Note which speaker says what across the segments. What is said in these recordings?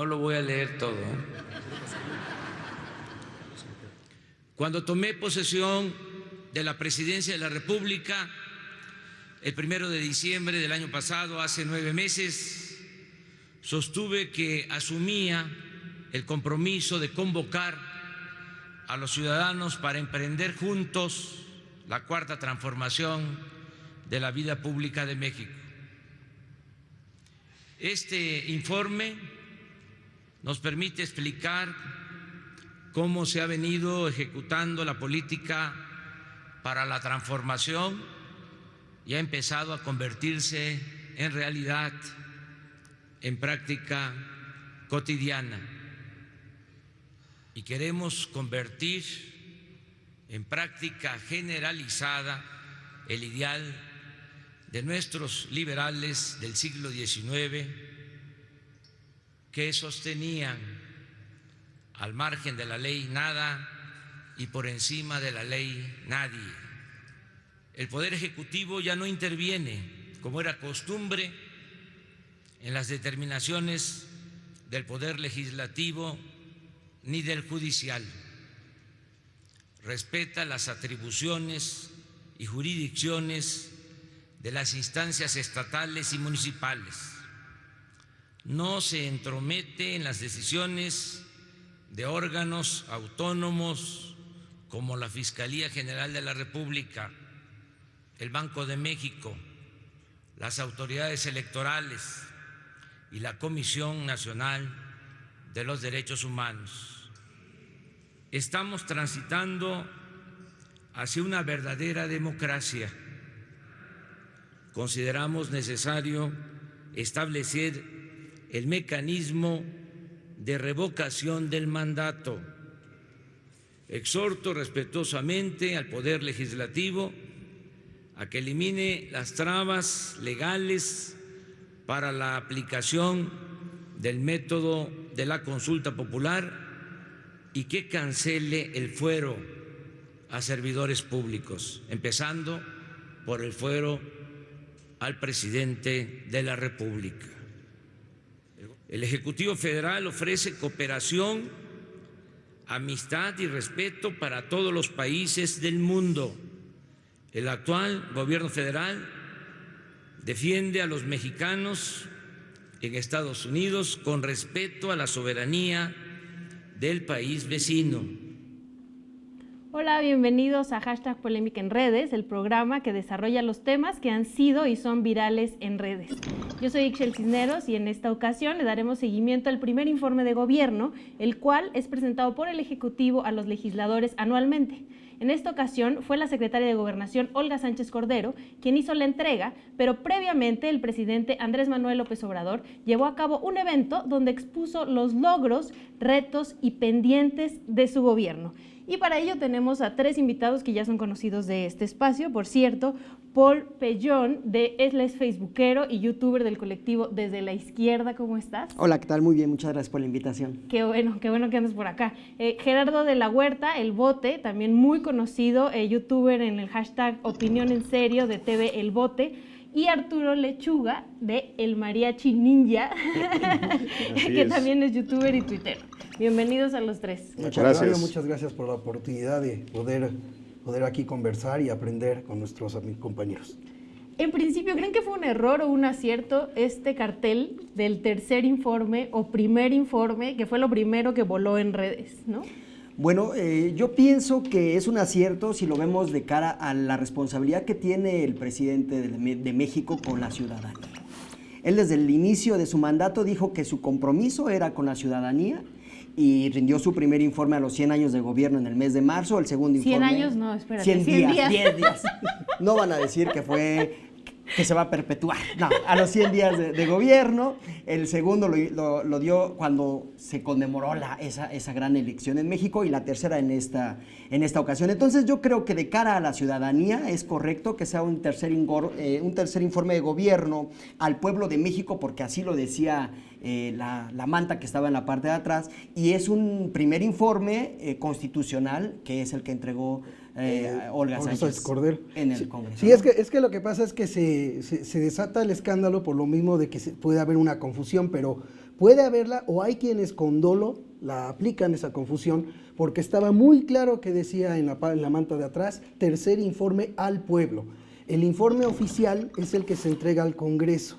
Speaker 1: No lo voy a leer todo, ¿eh? Cuando tomé posesión de la presidencia de la República, el 1 de diciembre del año pasado, hace 9 meses, sostuve que asumía el compromiso de convocar a los ciudadanos para emprender juntos la cuarta transformación de la vida pública de México. Este informe nos permite explicar cómo se ha venido ejecutando la política para la transformación y ha empezado a convertirse en realidad, en práctica cotidiana. Y queremos convertir en práctica generalizada el ideal de nuestros liberales del siglo XIX, que sostenían al margen de la ley nada y por encima de la ley nadie. El Poder Ejecutivo ya no interviene, como era costumbre, en las determinaciones del Poder Legislativo ni del Judicial. Respeta las atribuciones y jurisdicciones de las instancias estatales y municipales. No se entromete en las decisiones de órganos autónomos como la Fiscalía General de la República, el Banco de México, las autoridades electorales y la Comisión Nacional de los Derechos Humanos. Estamos transitando hacia una verdadera democracia. Consideramos necesario establecer el mecanismo de revocación del mandato. Exhorto respetuosamente al Poder Legislativo a que elimine las trabas legales para la aplicación del método de la consulta popular y que cancele el fuero a servidores públicos, empezando por el fuero al presidente de la República. El Ejecutivo Federal ofrece cooperación, amistad y respeto para todos los países del mundo. El actual gobierno federal defiende a los mexicanos en Estados Unidos con respeto a la soberanía del país vecino.
Speaker 2: Hola, bienvenidos a Hashtag Polémica en Redes, el programa que desarrolla los temas que han sido y son virales en redes. Yo soy Ixchel Cisneros y en esta ocasión le daremos seguimiento al primer informe de gobierno, el cual es presentado por el Ejecutivo a los legisladores anualmente. En esta ocasión fue la secretaria de Gobernación, Olga Sánchez Cordero, quien hizo la entrega, pero previamente el presidente Andrés Manuel López Obrador llevó a cabo un evento donde expuso los logros, retos y pendientes de su gobierno. Y para ello tenemos a 3 invitados que ya son conocidos de este espacio. Por cierto, Paul Pellón, él es facebookero y youtuber del colectivo Desde la Izquierda. ¿Cómo estás?
Speaker 3: Hola, ¿qué tal? Muy bien, muchas gracias por la invitación.
Speaker 2: Qué bueno que andes por acá. Gerardo de la Huerta, El Bote, también muy conocido, youtuber en el hashtag Opinión en Serio de TV El Bote. Y Arturo Lechuga, de El Mariachi Ninja, que también es youtuber y tuitero. Bienvenidos a los 3.
Speaker 4: Muchas gracias por la oportunidad de poder aquí conversar y aprender con nuestros compañeros.
Speaker 2: En principio, ¿creen que fue un error o un acierto este cartel del tercer informe o primer informe, que fue lo primero que voló en redes, ¿no?
Speaker 3: Bueno, yo pienso que es un acierto si lo vemos de cara a la responsabilidad que tiene el presidente de México con la ciudadanía. Él desde el inicio de su mandato dijo que su compromiso era con la ciudadanía y rindió su primer informe a los 100 años de gobierno en el mes de marzo, el segundo informe...
Speaker 2: 100 años, no, espérate,
Speaker 3: 100 días. 10 días. No van a decir que se va a perpetuar. No, a los 100 días de gobierno. El segundo lo dio cuando se conmemoró esa gran elección en México y la tercera en esta ocasión. Entonces yo creo que de cara a la ciudadanía es correcto que sea un tercer informe de gobierno al pueblo de México, porque así lo decía la manta que estaba en la parte de atrás, y es un primer informe constitucional que es el que entregó Olga Sánchez
Speaker 4: Cordero
Speaker 3: en el Congreso.
Speaker 4: Sí, ¿no? es que lo que pasa es que se desata el escándalo por lo mismo de que puede haber una confusión, pero puede haberla o hay quienes con dolo la aplican esa confusión, porque estaba muy claro que decía en la manta de atrás, tercer informe al pueblo. El informe oficial es el que se entrega al Congreso.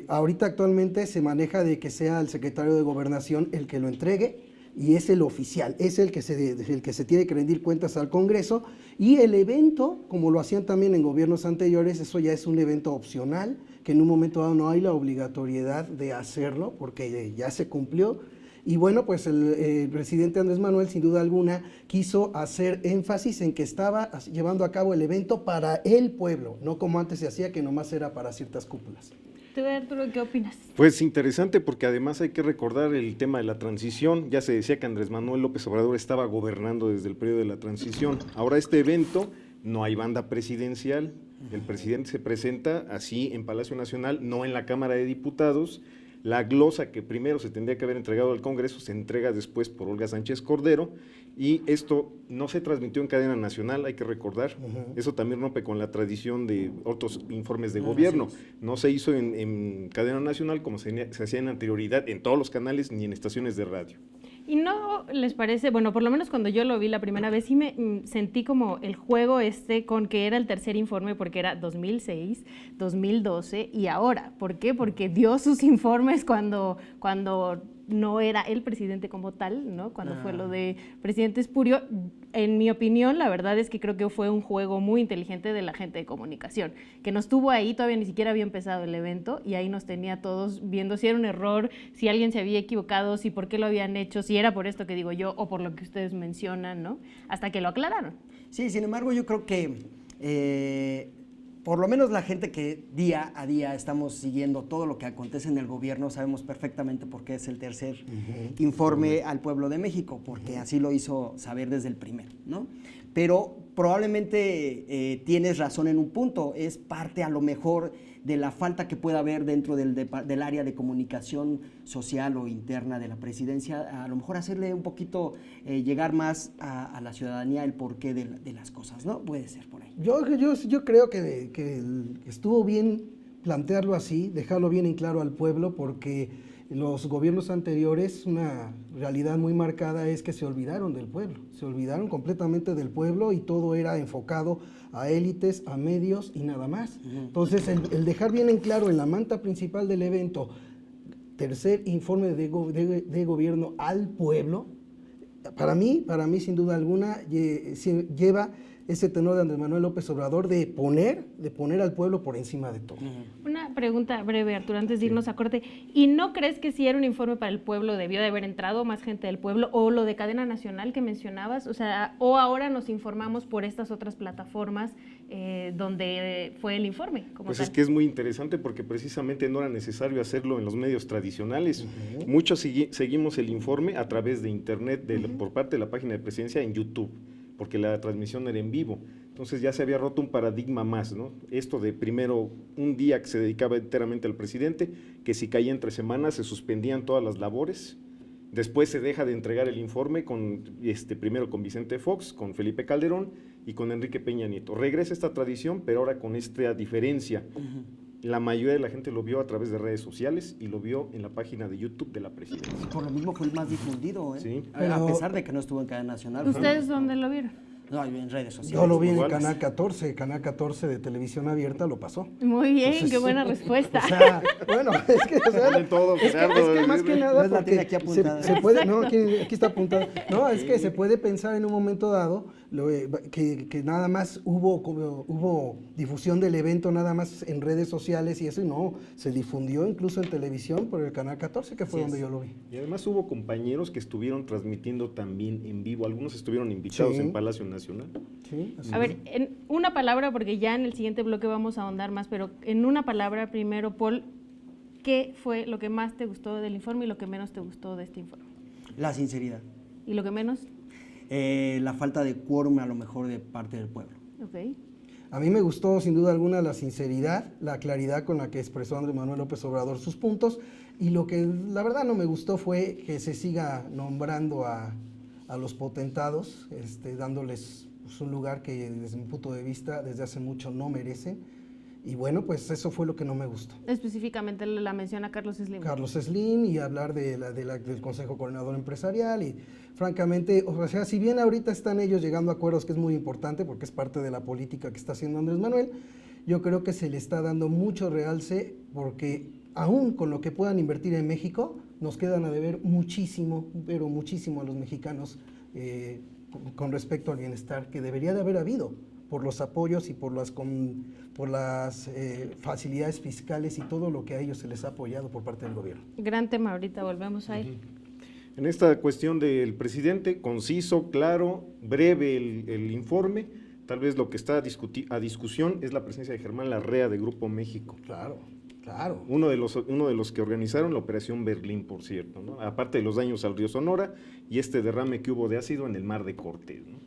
Speaker 4: Ahorita actualmente se maneja de que sea el secretario de Gobernación el que lo entregue, y es el oficial, es el que se tiene que rendir cuentas al Congreso, y el evento, como lo hacían también en gobiernos anteriores, eso ya es un evento opcional, que en un momento dado no hay la obligatoriedad de hacerlo, porque ya se cumplió. Y bueno, pues el presidente Andrés Manuel, sin duda alguna, quiso hacer énfasis en que estaba llevando a cabo el evento para el pueblo, no como antes se hacía, que nomás era para ciertas cúpulas.
Speaker 2: ¿Tú, Arturo, qué opinas?
Speaker 5: Pues interesante, porque además hay que recordar el tema de la transición. Ya se decía que Andrés Manuel López Obrador estaba gobernando desde el periodo de la transición. Ahora este evento, no hay banda presidencial, el presidente se presenta así en Palacio Nacional, no en la Cámara de Diputados. La glosa que primero se tendría que haber entregado al Congreso se entrega después por Olga Sánchez Cordero, y esto no se transmitió en cadena nacional, hay que recordar. Eso también rompe con la tradición de otros informes de gobierno. No se hizo en cadena nacional como se hacía en anterioridad en todos los canales ni en estaciones de radio.
Speaker 2: ¿Y no les parece, bueno, por lo menos cuando yo lo vi la primera vez, sí me sentí como el juego con que era el tercer informe, porque era 2006, 2012 y ahora? ¿Por qué? Porque dio sus informes cuando no era el presidente como tal, ¿no? Cuando fue lo de presidente Espurio. En mi opinión, la verdad es que creo que fue un juego muy inteligente de la gente de comunicación, que nos tuvo ahí, todavía ni siquiera había empezado el evento, y ahí nos tenía todos viendo si era un error, si alguien se había equivocado, si por qué lo habían hecho, si era por esto que digo yo o por lo que ustedes mencionan, ¿no? Hasta que lo aclararon.
Speaker 3: Sí, sin embargo, yo creo que por lo menos la gente que día a día estamos siguiendo todo lo que acontece en el gobierno, sabemos perfectamente por qué es el tercer informe al pueblo de México, porque así lo hizo saber desde el primero, ¿no? Pero probablemente tienes razón en un punto, es parte a lo mejor de la falta que pueda haber dentro del área de comunicación social o interna de la presidencia, a lo mejor hacerle un poquito llegar más a la ciudadanía el porqué de las cosas, ¿no? Puede ser por ahí.
Speaker 4: Yo creo que estuvo bien plantearlo así, dejarlo bien en claro al pueblo, porque los gobiernos anteriores, una realidad muy marcada es que se olvidaron del pueblo, se olvidaron completamente del pueblo, y todo era enfocado a élites, a medios y nada más. Entonces, el dejar bien en claro en la manta principal del evento, tercer informe de gobierno al pueblo, para mí sin duda alguna, lleva ese tenor de Andrés Manuel López Obrador de poner al pueblo por encima de todo.
Speaker 2: Una pregunta breve, Arturo, antes de irnos a corte. ¿Y no crees que si era un informe para el pueblo debió de haber entrado más gente del pueblo, o lo de cadena nacional que mencionabas? O sea, o ahora nos informamos por estas otras plataformas donde fue el informe como
Speaker 5: pues
Speaker 2: tal.
Speaker 5: Es que es muy interesante, porque precisamente no era necesario hacerlo en los medios tradicionales. Muchos seguimos el informe a través de internet por parte de la página de Presidencia en YouTube, porque la transmisión era en vivo. Entonces ya se había roto un paradigma más, ¿no? Esto de primero un día que se dedicaba enteramente al presidente, que si caía entre semanas se suspendían todas las labores. Después se deja de entregar el informe primero con Vicente Fox, con Felipe Calderón y con Enrique Peña Nieto. Regresa esta tradición, pero ahora con esta diferencia. La mayoría de la gente lo vio a través de redes sociales y lo vio en la página de YouTube de la presidencia.
Speaker 3: Por lo mismo fue el más difundido, ¿eh?
Speaker 5: Sí.
Speaker 3: A pesar de que no estuvo en cadena nacional.
Speaker 2: ¿Ustedes dónde lo vieron?
Speaker 3: No, en redes sociales.
Speaker 4: Yo lo vi en
Speaker 5: Iguales.
Speaker 4: Canal 14 de televisión abierta, lo pasó.
Speaker 2: Muy bien,
Speaker 4: Entonces,
Speaker 2: qué buena respuesta.
Speaker 4: O sea, bueno, es que, o sea,
Speaker 5: Ponen todo,
Speaker 4: es que
Speaker 5: Gerardo,
Speaker 4: más que
Speaker 5: ¿no?
Speaker 4: nada,
Speaker 3: No la tiene aquí
Speaker 4: porque
Speaker 3: apuntada.
Speaker 4: se puede, no, aquí está apuntado. No, es que se puede pensar en un momento dado que nada más hubo difusión del evento nada más en redes sociales y eso, y no, se difundió incluso en televisión por el Canal 14, que fue donde yo lo vi.
Speaker 5: Y además hubo compañeros que estuvieron transmitiendo también en vivo. Algunos estuvieron invitados en Palacio Nacional.
Speaker 4: Sí, así
Speaker 2: A ver, en una palabra, porque ya en el siguiente bloque vamos a ahondar más, pero en una palabra primero, Paul, ¿qué fue lo que más te gustó del informe y lo que menos te gustó de este informe?
Speaker 3: La sinceridad.
Speaker 2: ¿Y lo que menos?
Speaker 3: La falta de quórum a lo mejor de parte del pueblo.
Speaker 2: Ok.
Speaker 4: A mí me gustó sin duda alguna la sinceridad, la claridad con la que expresó Andrés Manuel López Obrador sus puntos, y lo que la verdad no me gustó fue que se siga nombrando a los potentados, dándoles un lugar que desde mi punto de vista desde hace mucho no merecen. Y bueno, pues eso fue lo que no me gustó.
Speaker 2: Específicamente la menciona Carlos Slim.
Speaker 4: Carlos Slim, y hablar del Consejo Coordinador Empresarial, y francamente, o sea, si bien ahorita están ellos llegando a acuerdos, que es muy importante porque es parte de la política que está haciendo Andrés Manuel, yo creo que se le está dando mucho realce, porque aún con lo que puedan invertir en México, nos quedan a deber muchísimo, pero muchísimo a los mexicanos con respecto al bienestar que debería de haber habido por los apoyos y por las facilidades fiscales y todo lo que a ellos se les ha apoyado por parte del gobierno.
Speaker 2: Gran tema, ahorita volvemos a él.
Speaker 5: En esta cuestión del presidente, conciso, claro, breve el informe. Tal vez lo que está a discusión es la presencia de Germán Larrea de Grupo México.
Speaker 4: Claro, claro.
Speaker 5: Uno de los que organizaron la Operación Berlín, por cierto, ¿no? Aparte de los daños al río Sonora y este derrame que hubo de ácido en el mar de Cortés, ¿no?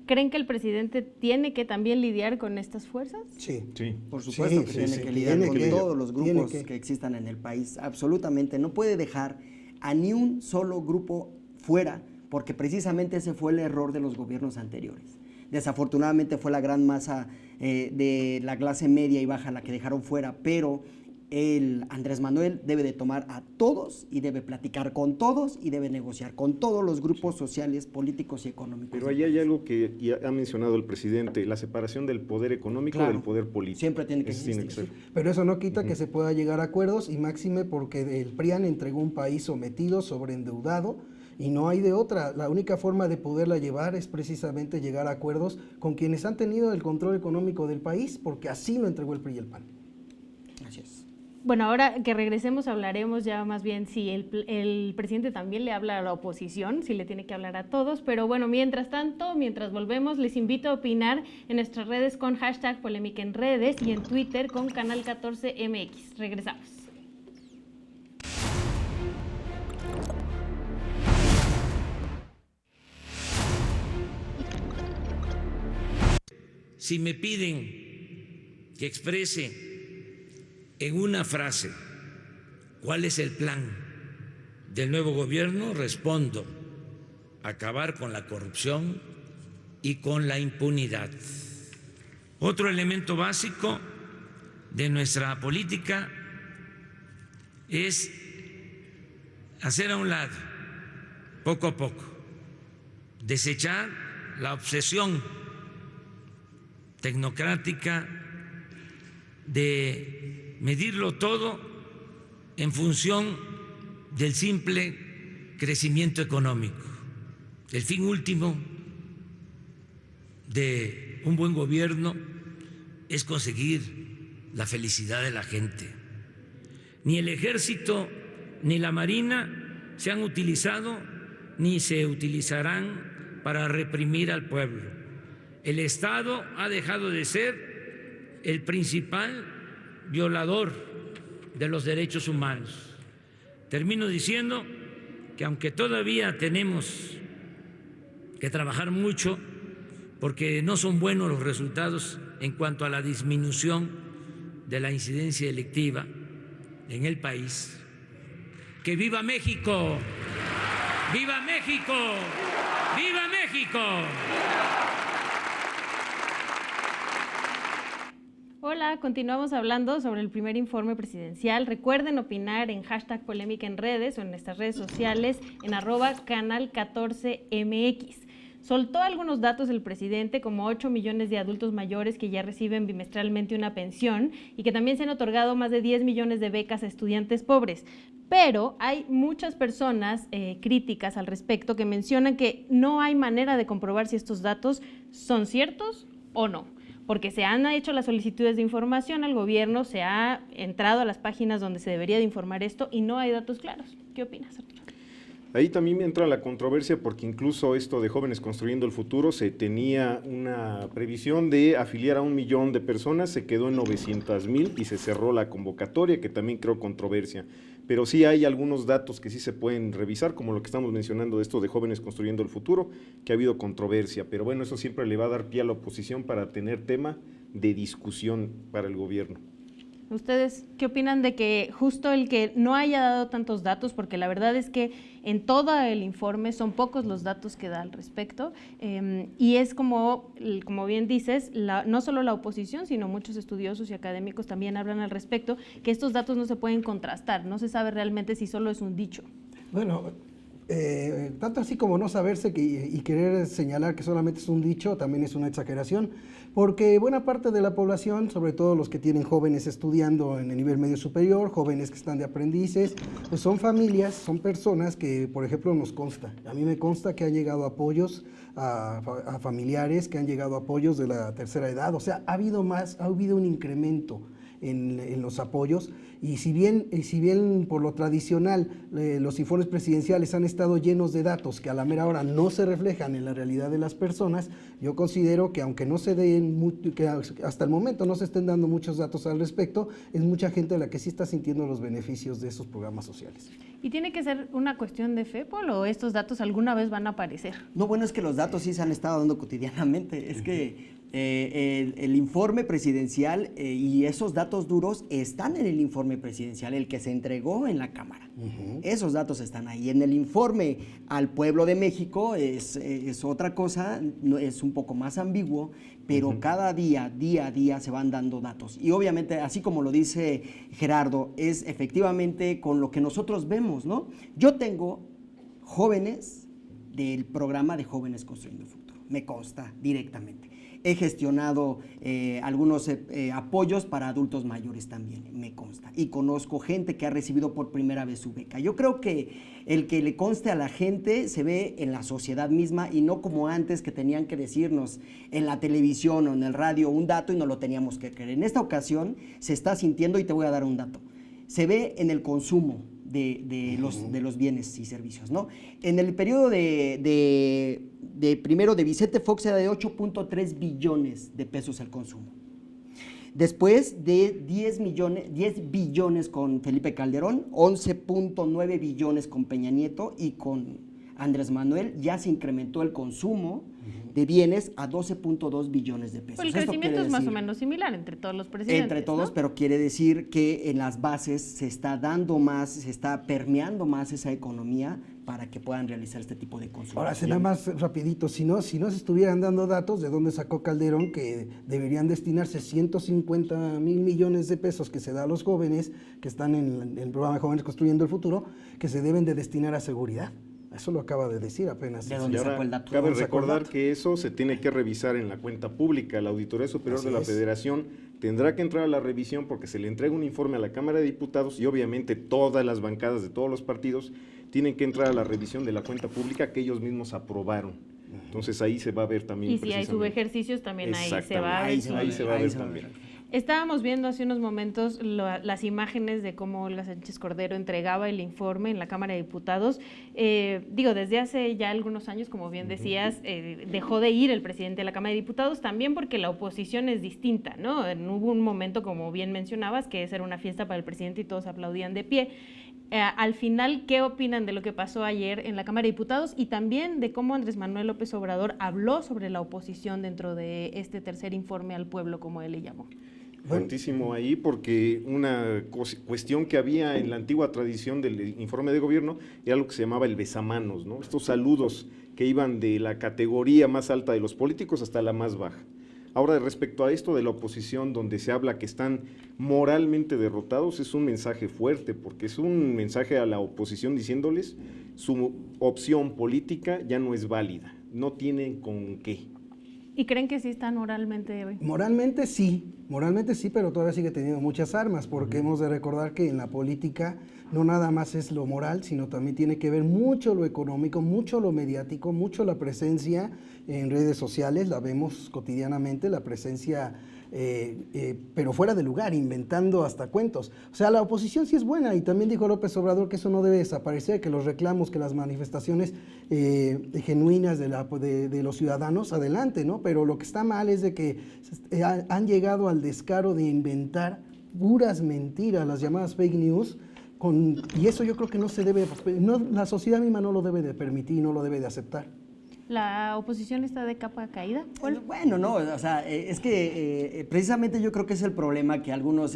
Speaker 2: ¿Creen que el presidente tiene que también lidiar con estas fuerzas?
Speaker 4: Sí.
Speaker 5: Sí.
Speaker 3: Por supuesto
Speaker 4: Sí,
Speaker 3: que
Speaker 4: sí,
Speaker 3: tiene
Speaker 4: sí.
Speaker 3: que lidiar
Speaker 4: Tiene
Speaker 3: con
Speaker 4: que-
Speaker 3: todos los grupos
Speaker 4: tiene
Speaker 3: que existan en el país, absolutamente. No puede dejar a ni un solo grupo fuera, porque precisamente ese fue el error de los gobiernos anteriores. Desafortunadamente fue la gran masa de la clase media y baja la que dejaron fuera, pero el Andrés Manuel debe de tomar a todos y debe platicar con todos y debe negociar con todos los grupos sociales, políticos y económicos.
Speaker 5: Pero
Speaker 3: del
Speaker 5: ahí hay
Speaker 3: país.
Speaker 5: algo que ya ha mencionado el presidente, la separación del poder económico
Speaker 3: Claro.
Speaker 5: del poder político.
Speaker 3: Siempre tiene que
Speaker 5: Eso tiene que
Speaker 3: existir.
Speaker 5: ser.
Speaker 4: Pero eso no quita que se pueda llegar a acuerdos, y máxime porque el PRIAN entregó un país sometido, sobreendeudado, y no hay de otra. La única forma de poderla llevar es precisamente llegar a acuerdos con quienes han tenido el control económico del país, porque así lo entregó el PRI y el PAN.
Speaker 3: Así es.
Speaker 2: Bueno, ahora que regresemos hablaremos ya más bien si el presidente también le habla a la oposición, si le tiene que hablar a todos, pero bueno, mientras tanto, mientras volvemos, les invito a opinar en nuestras redes con hashtag Polémica en Redes y en Twitter con Canal 14MX. Regresamos.
Speaker 1: Si me piden que exprese en una frase cuál es el plan del nuevo gobierno, respondo: acabar con la corrupción y con la impunidad. Otro elemento básico de nuestra política es hacer a un lado, poco a poco, desechar la obsesión tecnocrática de medirlo todo en función del simple crecimiento económico. El fin último de un buen gobierno es conseguir la felicidad de la gente. Ni el ejército ni la marina se han utilizado ni se utilizarán para reprimir al pueblo. El Estado ha dejado de ser el principal violador de los derechos humanos. Termino diciendo que aunque todavía tenemos que trabajar mucho porque no son buenos los resultados en cuanto a la disminución de la incidencia delictiva en el país, ¡que viva México! ¡Viva México! ¡Viva México!
Speaker 2: Hola, continuamos hablando sobre el primer informe presidencial. Recuerden opinar en hashtag Polémica en Redes o en nuestras redes sociales en @canal 14MX. Soltó algunos datos el presidente, como 8 millones de adultos mayores que ya reciben bimestralmente una pensión y que también se han otorgado más de 10 millones de becas a estudiantes pobres. Pero hay muchas personas críticas al respecto que mencionan que no hay manera de comprobar si estos datos son ciertos o no, porque se han hecho las solicitudes de información al gobierno, se ha entrado a las páginas donde se debería de informar esto y no hay datos claros. ¿Qué opinas, Arturo?
Speaker 5: Ahí también entra la controversia porque incluso esto de Jóvenes Construyendo el Futuro se tenía una previsión de afiliar a 1 millón de personas, se quedó en 900,000 y se cerró la convocatoria, que también creó controversia. Pero sí hay algunos datos que sí se pueden revisar, como lo que estamos mencionando de esto de Jóvenes Construyendo el Futuro, que ha habido controversia. Pero bueno, eso siempre le va a dar pie a la oposición para tener tema de discusión para el gobierno.
Speaker 2: ¿Ustedes qué opinan de que justo el que no haya dado tantos datos, porque la verdad es que en todo el informe son pocos los datos que da al respecto, y es como bien dices, no solo la oposición, sino muchos estudiosos y académicos también hablan al respecto, que estos datos no se pueden contrastar, no se sabe realmente si solo es un dicho?
Speaker 4: Bueno, tanto así como no saberse y querer señalar que solamente es un dicho, también es una exageración, porque buena parte de la población, sobre todo los que tienen jóvenes estudiando en el nivel medio superior, jóvenes que están de aprendices, pues son familias, son personas que, por ejemplo, nos consta, a mí me consta que han llegado apoyos a familiares, que han llegado apoyos de la tercera edad, o sea, ha habido un incremento en los apoyos, y si bien por lo tradicional los informes presidenciales han estado llenos de datos que a la mera hora no se reflejan en la realidad de las personas, yo considero que aunque no se den, que hasta el momento no se estén dando muchos datos al respecto, es mucha gente la que sí está sintiendo los beneficios de esos programas sociales.
Speaker 2: ¿Y tiene que ser una cuestión de fe, Paul, o estos datos alguna vez van a aparecer?
Speaker 3: No, bueno, es que los datos sí se han estado dando cotidianamente. Es que el informe presidencial y esos datos duros están en el informe presidencial, el que se entregó en la Cámara. Esos datos están ahí. En el informe al pueblo de México es otra cosa, es un poco más ambiguo, pero cada día a día se van dando datos. Y obviamente, así como lo dice Gerardo, es efectivamente con lo que nosotros vemos, ¿no? Yo tengo jóvenes del programa de Jóvenes Construyendo el Futuro, me consta directamente. He gestionado algunos apoyos para adultos mayores también, me consta. Y conozco gente que ha recibido por primera vez su beca. Yo creo que el que le conste a la gente se ve en la sociedad misma y no como antes que tenían que decirnos en la televisión o en el radio un dato y no lo teníamos que creer. En esta ocasión se está sintiendo, y te voy a dar un dato, se ve en el consumo de los bienes y servicios, ¿no? En el periodo primero de Vicente Fox era de 8.3 billones de pesos el consumo. Después de 10 billones con Felipe Calderón, 11.9 billones con Peña Nieto, y con Andrés Manuel ya se incrementó el consumo de bienes a 12.2 billones de pesos.
Speaker 2: Pues el crecimiento es más o menos similar entre todos los presidentes.
Speaker 3: Entre todos,
Speaker 2: ¿no?
Speaker 3: Pero quiere decir que en las bases se está dando más, se está permeando más esa economía para que puedan realizar este tipo de consumo.
Speaker 4: Ahora, nada más rapidito, si no se estuvieran dando datos de dónde sacó Calderón que deberían destinarse 150 mil millones de pesos que se da a los jóvenes que están en el programa de Jóvenes Construyendo el Futuro, que se deben de destinar a seguridad. Eso lo acaba de decir apenas.
Speaker 3: ¿De dónde sacó el dato?
Speaker 5: Cabe
Speaker 3: ¿Dónde sacó el
Speaker 5: recordar
Speaker 3: dato?
Speaker 5: que eso se tiene que revisar en la cuenta pública. La Auditoría Superior de la Federación tendrá que entrar a la revisión porque se le entrega un informe a la Cámara de Diputados y obviamente todas las bancadas de todos los partidos tienen que entrar a la revisión de la cuenta pública que ellos mismos aprobaron. Entonces ahí se va a ver también.
Speaker 2: Y si hay subejercicios, también ahí se va a ver.
Speaker 5: Ahí se va a ver también.
Speaker 2: Estábamos viendo hace unos momentos las imágenes de cómo Olga Sánchez Cordero entregaba el informe en la Cámara de Diputados. Desde hace ya algunos años, como bien decías, dejó de ir el presidente de la Cámara de Diputados, también porque la oposición es distinta, ¿no? Hubo un momento, como bien mencionabas, que esa era una fiesta para el presidente y todos aplaudían de pie. Al final, ¿qué opinan de lo que pasó ayer en la Cámara de Diputados y también de cómo Andrés Manuel López Obrador habló sobre la oposición dentro de este tercer informe al pueblo, como él le llamó?
Speaker 5: Fuertísimo ahí, porque una cuestión que había en la antigua tradición del informe de gobierno era lo que se llamaba el besamanos, ¿no? Estos saludos que iban de la categoría más alta de los políticos hasta la más baja. Ahora, respecto a esto de la oposición, donde se habla que están moralmente derrotados, es un mensaje fuerte, porque es un mensaje a la oposición diciéndoles su opción política ya no es válida, no tienen con qué.
Speaker 2: ¿Y creen que sí están moralmente?
Speaker 4: Moralmente sí, pero todavía sigue teniendo muchas armas, porque hemos de recordar que en la política no nada más es lo moral, sino también tiene que ver mucho lo económico, mucho lo mediático, mucho la presencia en redes sociales, la vemos cotidianamente, la presencia, pero fuera de lugar, inventando hasta cuentos. O sea, la oposición sí es buena, y también dijo López Obrador que eso no debe desaparecer, que los reclamos, que las manifestaciones genuinas de los ciudadanos, adelante, ¿no? Pero lo que está mal es de que han llegado al descaro de inventar puras mentiras, las llamadas fake news, y eso yo creo que no se debe, la sociedad misma no lo debe de permitir, no lo debe de aceptar.
Speaker 2: ¿La oposición está de capa caída?
Speaker 3: Bueno, no, o sea, es que precisamente yo creo que es el problema que algunos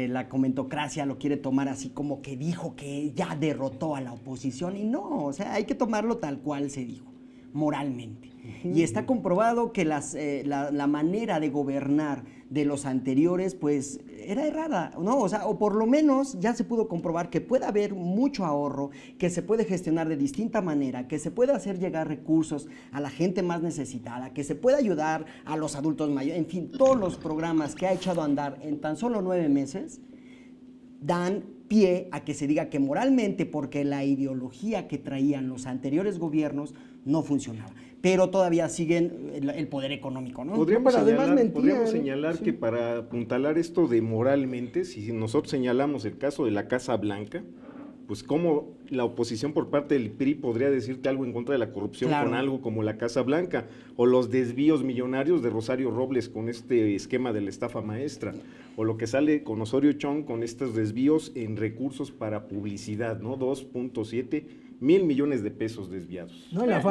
Speaker 3: la comentocracia lo quiere tomar así como que dijo que ya derrotó a la oposición, y no, o sea, hay que tomarlo tal cual se dijo, moralmente. Y está comprobado que la manera de gobernar de los anteriores, pues, era errada, ¿no? O sea, o por lo menos ya se pudo comprobar que puede haber mucho ahorro, que se puede gestionar de distinta manera, que se puede hacer llegar recursos a la gente más necesitada, que se puede ayudar a los adultos mayores, en fin, todos los programas que ha echado a andar en tan solo 9 meses dan pie a que se diga que moralmente, porque la ideología que traían los anteriores gobiernos no funcionaba. Pero todavía siguen el poder económico, ¿no?
Speaker 5: Podríamos
Speaker 4: Pero además
Speaker 5: señalar,
Speaker 4: mentían, sí.
Speaker 5: que para apuntalar esto de moralmente, si nosotros señalamos el caso de la Casa Blanca, pues cómo la oposición por parte del PRI podría decirte algo en contra de la corrupción,
Speaker 3: claro,
Speaker 5: con algo como la Casa Blanca, o los desvíos millonarios de Rosario Robles con este esquema de la estafa maestra, o lo que sale con Osorio Chong con estos desvíos en recursos para publicidad, ¿no? 2.7 mil millones de pesos desviados.
Speaker 4: No, la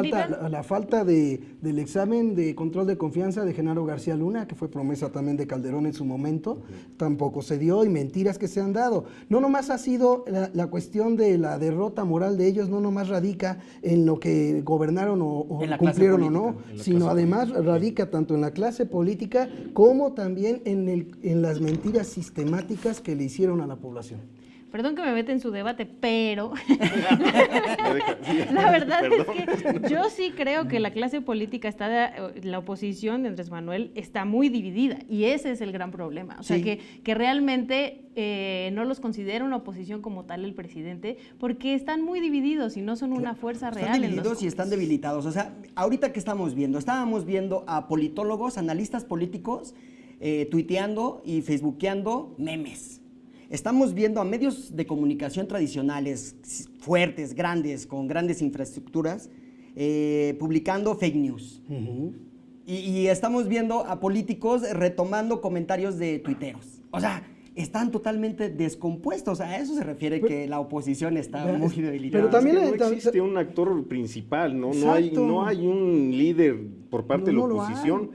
Speaker 4: falta del examen de control de confianza de Genaro García Luna, que fue promesa también de Calderón en su momento, tampoco se dio, y mentiras que se han dado. No nomás ha sido la cuestión de la derrota moral de ellos, no nomás radica en lo que gobernaron o cumplieron o no, sino además radica tanto en la clase política como también en las mentiras sistemáticas que le hicieron a la población.
Speaker 2: Perdón que me meta en su debate, pero la verdad es que yo sí creo que la clase política la oposición de Andrés Manuel está muy dividida, y ese es el gran problema. O sea, que realmente no los considera una oposición como tal el presidente, porque están muy divididos y no son una fuerza real.
Speaker 3: Están divididos y están debilitados. O sea, ahorita que estábamos viendo a politólogos, analistas políticos, tuiteando y facebookeando memes. Estamos viendo a medios de comunicación tradicionales, fuertes, grandes, con grandes infraestructuras, publicando fake news. Y estamos viendo a políticos retomando comentarios de tuiteros. O sea, están totalmente descompuestos. A eso se refiere que la oposición está muy debilitada.
Speaker 5: Pero también no existe un actor principal, ¿no? No hay un líder por parte de la oposición,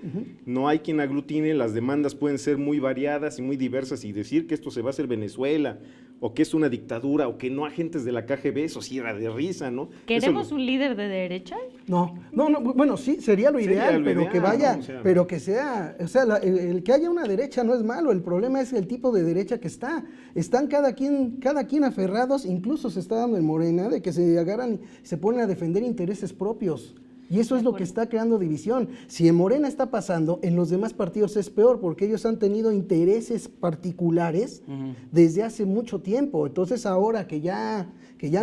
Speaker 5: no hay quien aglutine. Las demandas pueden ser muy variadas y muy diversas, y decir que esto se va a hacer Venezuela, o que es una dictadura, o que no agentes de la KGB, eso sí era de risa, ¿no?
Speaker 2: ¿Queremos un líder de derecha?
Speaker 4: No, bueno, sí, sería lo ideal, pero que vaya, ¿no? Pero que sea, o sea, el que haya una derecha no es malo, el problema es el tipo de derecha que están cada quien aferrados, incluso se está dando en Morena, de que se agarran, se ponen a defender intereses propios. Y eso es lo que está creando división. Si en Morena está pasando, en los demás partidos es peor, porque ellos han tenido intereses particulares desde hace mucho tiempo. Entonces ahora que ya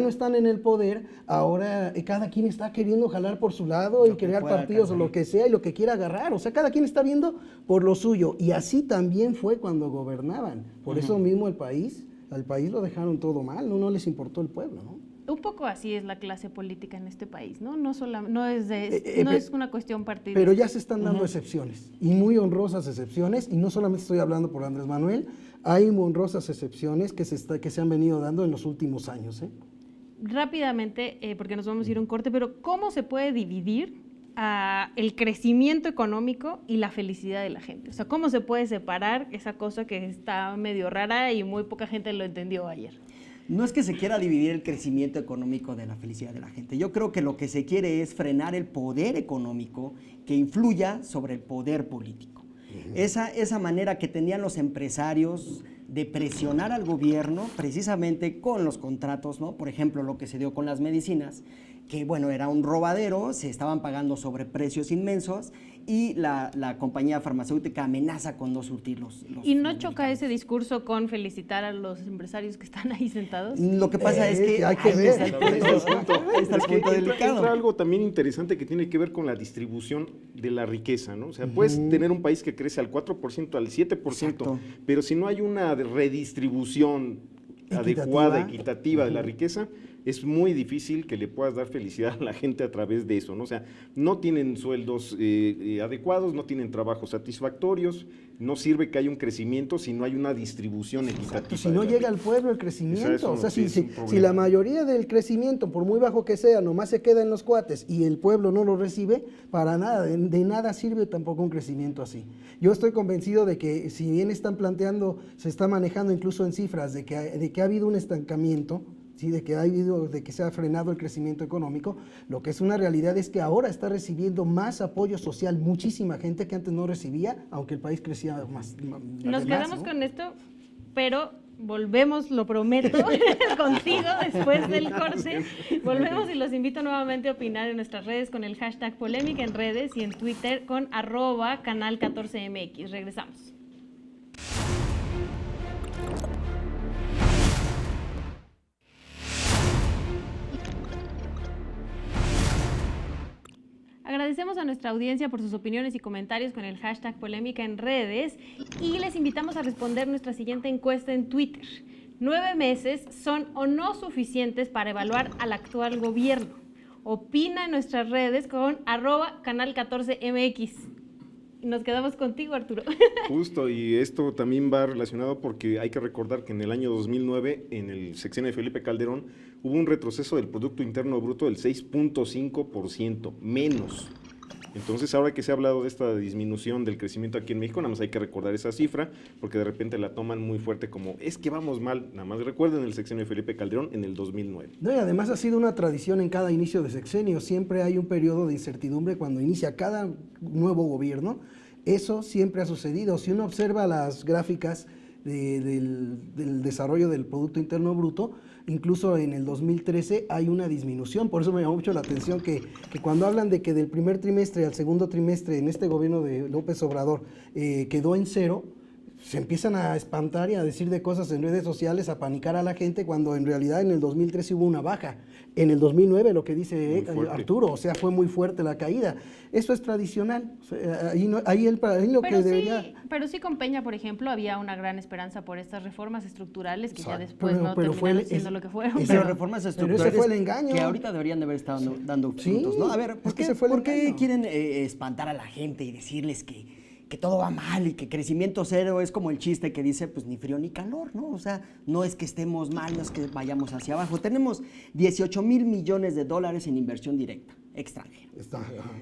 Speaker 4: no están en el poder, ahora cada quien está queriendo jalar por su lado y crear partidos o lo que sea y lo que quiera agarrar. O sea, cada quien está viendo por lo suyo. Y así también fue cuando gobernaban. Por eso mismo al país lo dejaron todo mal, no les importó el pueblo, ¿no?
Speaker 2: Un poco así es la clase política en este país, ¿no? No es una cuestión partidista.
Speaker 4: Pero ya se están dando excepciones, y muy honrosas excepciones, y no solamente estoy hablando por Andrés Manuel, hay honrosas excepciones que se han venido dando en los últimos años, ¿eh?
Speaker 2: Rápidamente, porque nos vamos a ir a un corte, pero ¿cómo se puede dividir el crecimiento económico y la felicidad de la gente? O sea, ¿cómo se puede separar esa cosa que está medio rara y muy poca gente lo entendió ayer?
Speaker 3: No es que se quiera dividir el crecimiento económico de la felicidad de la gente. Yo creo que lo que se quiere es frenar el poder económico que influya sobre el poder político. Esa manera que tenían los empresarios de presionar al gobierno precisamente con los contratos, ¿no? Por ejemplo, lo que se dio con las medicinas, que bueno, era un robadero, se estaban pagando sobreprecios inmensos, y la compañía farmacéutica amenaza con no surtir los
Speaker 2: ¿Y no choca ese discurso con felicitar a los empresarios que están ahí sentados?
Speaker 3: Lo que pasa es que
Speaker 4: hay que ver.
Speaker 3: está el punto delicado.
Speaker 5: Entra algo también interesante que tiene que ver con la distribución de la riqueza, ¿no? O sea, puedes tener un país que crece al 4%, al 7%, exacto, pero si no hay una redistribución adecuada, equitativa de la riqueza, es muy difícil que le puedas dar felicidad a la gente a través de eso, ¿no? O sea, no tienen sueldos adecuados, no tienen trabajos satisfactorios, no sirve que haya un crecimiento si no hay una distribución equitativa.
Speaker 4: Si no llega al pueblo el crecimiento, o sea,
Speaker 5: sí,
Speaker 4: si la mayoría del crecimiento, por muy bajo que sea, nomás se queda en los cuates y el pueblo no lo recibe, para nada, de nada sirve tampoco un crecimiento así. Yo estoy convencido de que si bien están planteando, se está manejando incluso en cifras de que ha habido un estancamiento, ¿sí? de que se ha frenado el crecimiento económico, lo que es una realidad es que ahora está recibiendo más apoyo social muchísima gente que antes no recibía, aunque el país crecía más.
Speaker 2: Nos quedamos con esto, pero volvemos, lo prometo, contigo después del corte. Volvemos y los invito nuevamente a opinar en nuestras redes con el hashtag Polémica en Redes y en Twitter con @canal14mx. Regresamos. Agradecemos a nuestra audiencia por sus opiniones y comentarios con el hashtag Polémica en Redes y les invitamos a responder nuestra siguiente encuesta en Twitter. 9 meses son o no suficientes para evaluar al actual gobierno. Opina en nuestras redes con @canal14mx. Nos quedamos contigo, Arturo.
Speaker 5: Justo, y esto también va relacionado porque hay que recordar que en el año 2009, en el sexenio de Felipe Calderón, hubo un retroceso del Producto Interno Bruto del 6.5%, menos. Entonces, ahora que se ha hablado de esta disminución del crecimiento aquí en México, nada más hay que recordar esa cifra, porque de repente la toman muy fuerte como, es que vamos mal. Nada más recuerden el sexenio de Felipe Calderón en el 2009.
Speaker 4: No, y además ha sido una tradición en cada inicio de sexenio, siempre hay un periodo de incertidumbre cuando inicia cada nuevo gobierno, eso siempre ha sucedido. Si uno observa las gráficas del desarrollo del Producto Interno Bruto, incluso en el 2013 hay una disminución, por eso me llamó mucho la atención que cuando hablan de que del primer trimestre al segundo trimestre en este gobierno de López Obrador quedó en cero, se empiezan a espantar y a decir de cosas en redes sociales, a panicar a la gente, cuando en realidad en el 2013 hubo una baja. En el 2009, lo que dice Arturo, o sea, fue muy fuerte la caída. Eso es tradicional. O sea, ahí lo que debería...
Speaker 2: Pero sí con Peña, por ejemplo, había una gran esperanza por estas reformas estructurales que ya después
Speaker 4: pero
Speaker 2: no terminaron siendo lo que fueron.
Speaker 3: Pero reformas estructurales
Speaker 4: ese fue el engaño.
Speaker 3: Que ahorita deberían de haber estado dando frutos, ¿no? A ver, ¿por qué quieren espantar a la gente y decirles que todo va mal y que crecimiento cero es como el chiste que dice, pues ni frío ni calor, ¿no? O sea, no es que estemos mal, no es que vayamos hacia abajo. Tenemos 18,000 millones de dólares en inversión directa extranjera.